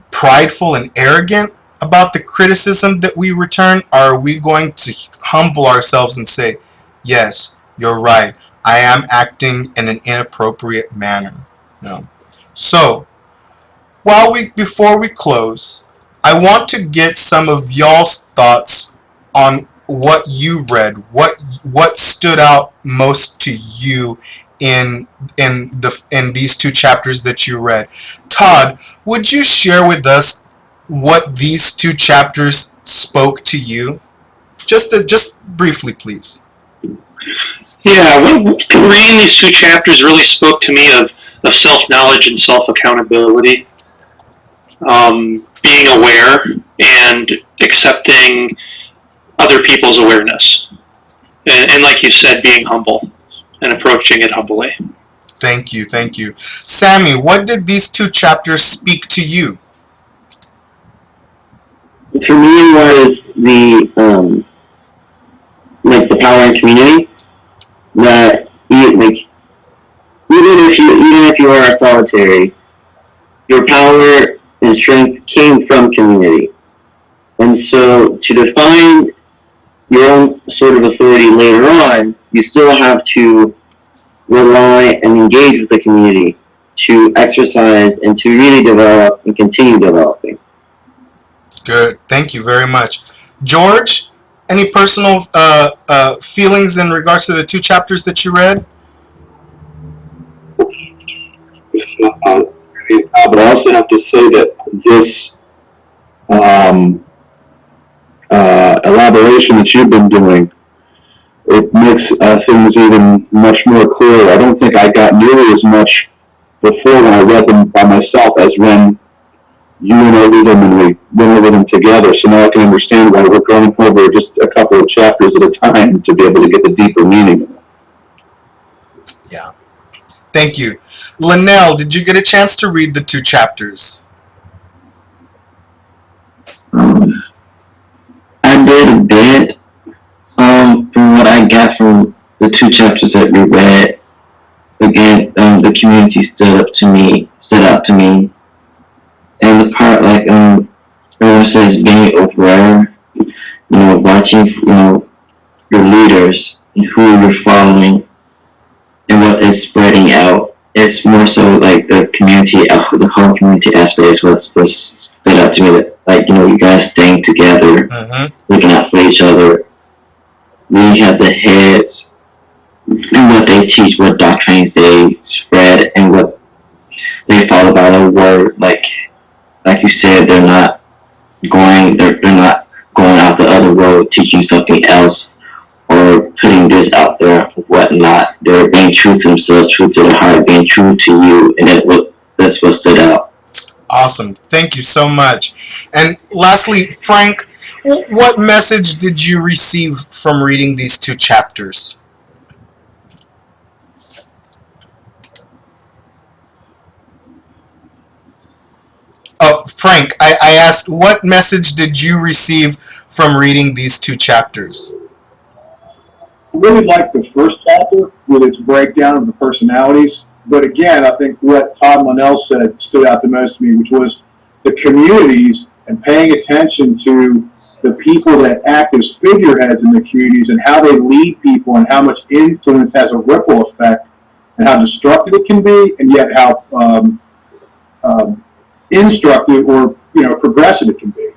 prideful and arrogant about the criticism that we return? Or are we going to humble ourselves and say, yes, you're right. I am acting in an inappropriate manner. So, before we close, I want to get some of y'all's thoughts on what you read, what stood out most to you in these two chapters that you read. Todd, would you share with us what these two chapters spoke to you? Just briefly, please. Yeah, reading these two chapters really spoke to me of self-knowledge and self-accountability, being aware and accepting other people's awareness, and like you said, being humble and approaching it humbly. Thank you. Sammy, what did these two chapters speak to you? For me, it was like the power in community. That like even if you are a solitary, your power and strength came from community. And so to define your own sort of authority later on, you still have to rely and engage with the community to exercise and to really develop and continue developing. Good. Thank you very much. George, any personal feelings in regards to the 2 chapters that you read? But I also have to say that this elaboration that you've been doing, it makes things even much more clear. I don't think I got nearly as much before when I read them by myself as when you went over them and we went over them together. So now I can understand why we're going over just a couple of chapters at a time to be able to get the deeper meaning. Yeah. Thank you. Linnell, did you get a chance to read the 2 chapters? I did a bit. From what I got from the 2 chapters that we read, again, the community stood out to me, and the part like everyone says being aware, watching, your leaders and who you're following and what is spreading out. It's more so like the community, the whole community aspect is what stood out to me. That, like, you guys staying together, looking out for each other. We have the heads and what they teach, what doctrines they spread, and what they follow by the word. Like you said, they're not going out the other road teaching something else or putting this out there or whatnot. They're being true to themselves, true to their heart, being true to you, and that's what stood out. Awesome. Thank you so much. And lastly, Frank, what message did you receive from reading these 2 chapters? Oh, Frank, I asked, what message did you receive from reading these 2 chapters? I really liked the first chapter with its breakdown of the personalities. But again, I think what Todd Linnell said stood out the most to me, which was the communities and paying attention to the people that act as figureheads in the communities and how they lead people and how much influence has a ripple effect and how destructive it can be, and yet how instructive or progressive it can be.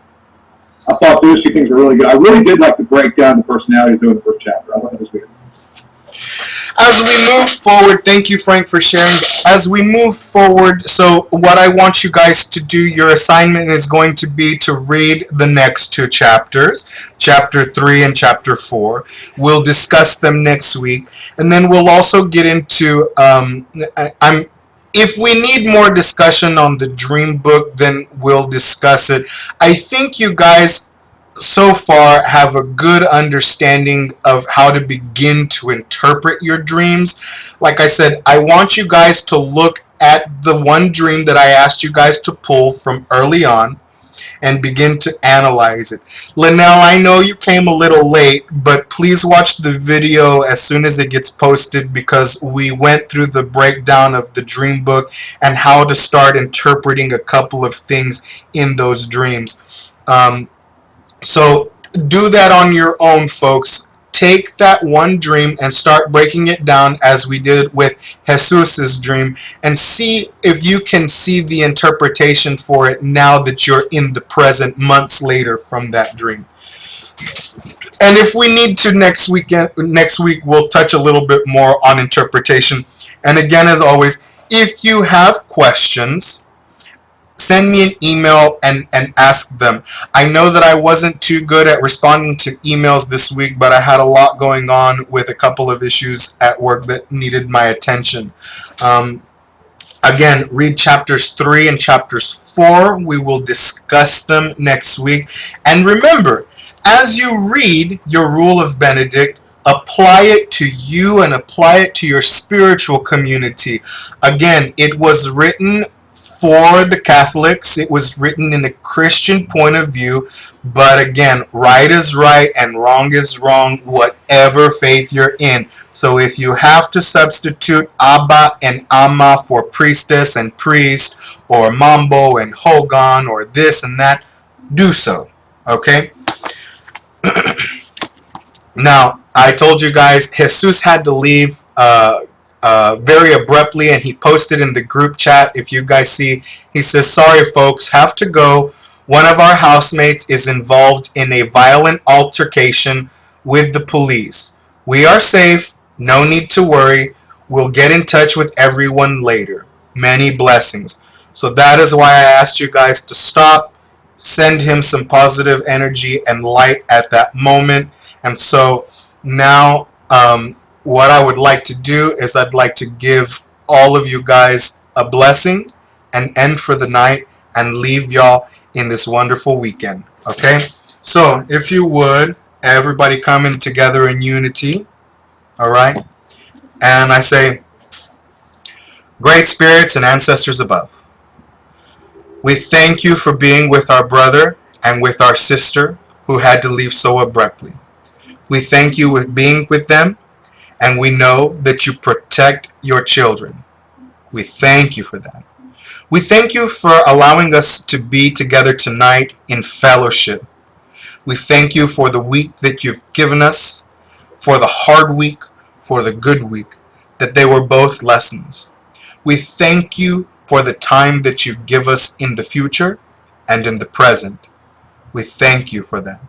I thought those 2 things were really good. I really did like the breakdown of the personalities in the first chapter. I thought it was good. As we move forward, thank you, Frank, for sharing. As we move forward, so what I want you guys to do, your assignment is going to be to read the next 2 chapters, chapter 3 and chapter 4. We'll discuss them next week, and then we'll also get into, if we need more discussion on the dream book, then we'll discuss it. I think you guys so far have a good understanding of how to begin to interpret your dreams. Like I said, I want you guys to look at the one dream that I asked you guys to pull from early on and begin to analyze it. Linnell, I know you came a little late, but please watch the video as soon as it gets posted, because we went through the breakdown of the dream book and how to start interpreting a couple of things in those dreams. So do that on your own, folks. Take that one dream and start breaking it down as we did with Jesus's dream, and see if you can see the interpretation for it now that you're in the present, months later from that dream. And if we need to next week we'll touch a little bit more on interpretation. And again, as always, if you have questions, send me an email and ask them. I know that I wasn't too good at responding to emails this week, but I had a lot going on with a couple of issues at work that needed my attention. Again, read chapters 3 and chapters 4. We will discuss them next week. And remember, as you read your Rule of Benedict, apply it to you and apply it to your spiritual community. Again, it was written for the Catholics. It was written in a Christian point of view, but again, right is right and wrong is wrong, whatever faith you're in. So if you have to substitute Abba and Amma for priestess and priest, or Mambo and Hogan, or this and that, do so. Okay? Now, I told you guys, Jesus had to leave very abruptly, and he posted in the group chat, if you guys see, he says, sorry folks, have to go. One of our housemates is involved in a violent altercation with the police. We are safe, no need to worry. We'll get in touch with everyone later. Many blessings. So that is why I asked you guys to stop, send him some positive energy and light at that moment. And so now what I would like to do is I'd like to give all of you guys a blessing and end for the night and leave y'all in this wonderful weekend. Okay? So if you would, everybody coming together in unity. All right? And I say, great spirits and ancestors above, we thank you for being with our brother and with our sister who had to leave so abruptly. We thank you with being with them, and we know that you protect your children. We thank you for that. We thank you for allowing us to be together tonight in fellowship. We thank you for the week that you've given us, for the hard week, for the good week, that they were both lessons. We thank you for the time that you give us in the future and in the present. We thank you for that.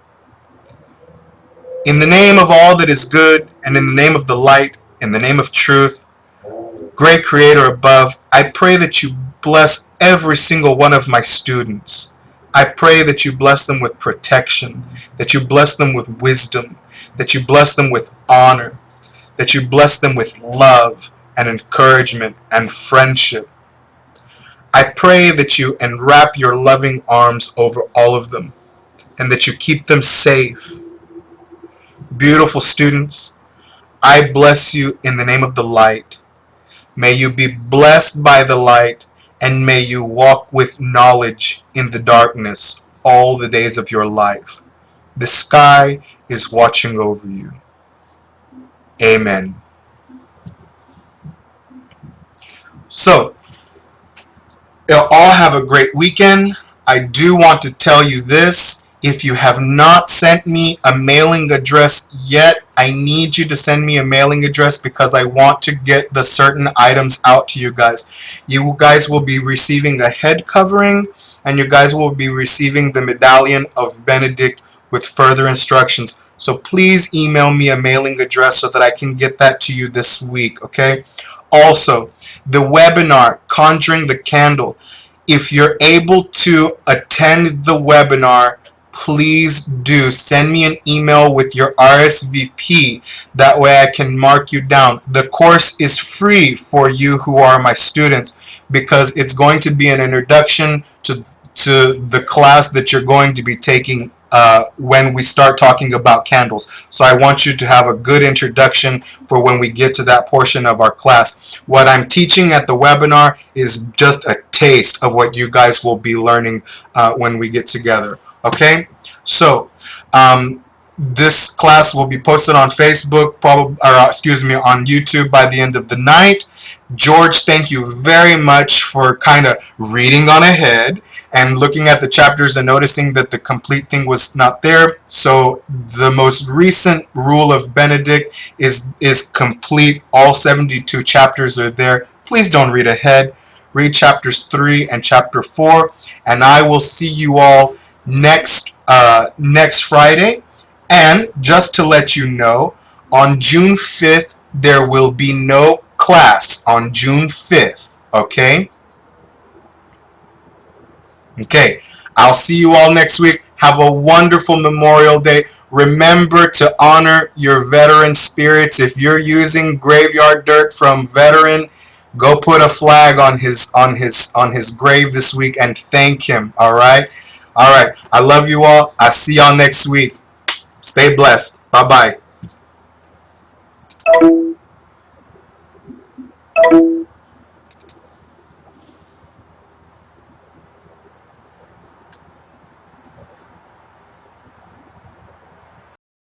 In the name of all that is good, and in the name of the light, in the name of truth, great Creator above, I pray that you bless every single one of my students. I pray that you bless them with protection, that you bless them with wisdom, that you bless them with honor, that you bless them with love and encouragement and friendship. I pray that you enwrap your loving arms over all of them, and that you keep them safe. Beautiful students, I bless you in the name of the light. May you be blessed by the light, and may you walk with knowledge in the darkness all the days of your life. The sky is watching over you. Amen. So, you'll all have a great weekend. I do want to tell you this. If you have not sent me a mailing address yet, I need you to send me a mailing address because I want to get the certain items out to you guys. You guys will be receiving a head covering, and you guys will be receiving the medallion of Benedict with further instructions. So please email me a mailing address so that I can get that to you this week, okay? Also, the webinar, Conjuring the Candle. If you're able to attend the webinar, please do send me an email with your RSVP. That way I can mark you down. The course is free for you who are my students because it's going to be an introduction to the class that you're going to be taking when we start talking about candles. So I want you to have a good introduction for when we get to that portion of our class. What I'm teaching at the webinar is just a taste of what you guys will be learning when we get together. Okay? So, this class will be posted on Facebook, on YouTube by the end of the night. George, thank you very much for kind of reading on ahead and looking at the chapters and noticing that the complete thing was not there. So the most recent rule of Benedict is complete. All 72 chapters are there. Please don't read ahead. Read chapters 3 and chapter 4, and I will see you all next Friday. And just to let you know, on June 5th, there will be no class on June 5th, okay? Okay, I'll see you all next week. Have a wonderful Memorial Day. Remember to honor your veteran spirits. If you're using graveyard dirt from veteran, go put a flag on his grave this week and thank him, all right? All right, I love you all. I'll see y'all next week. Stay blessed. Bye-bye.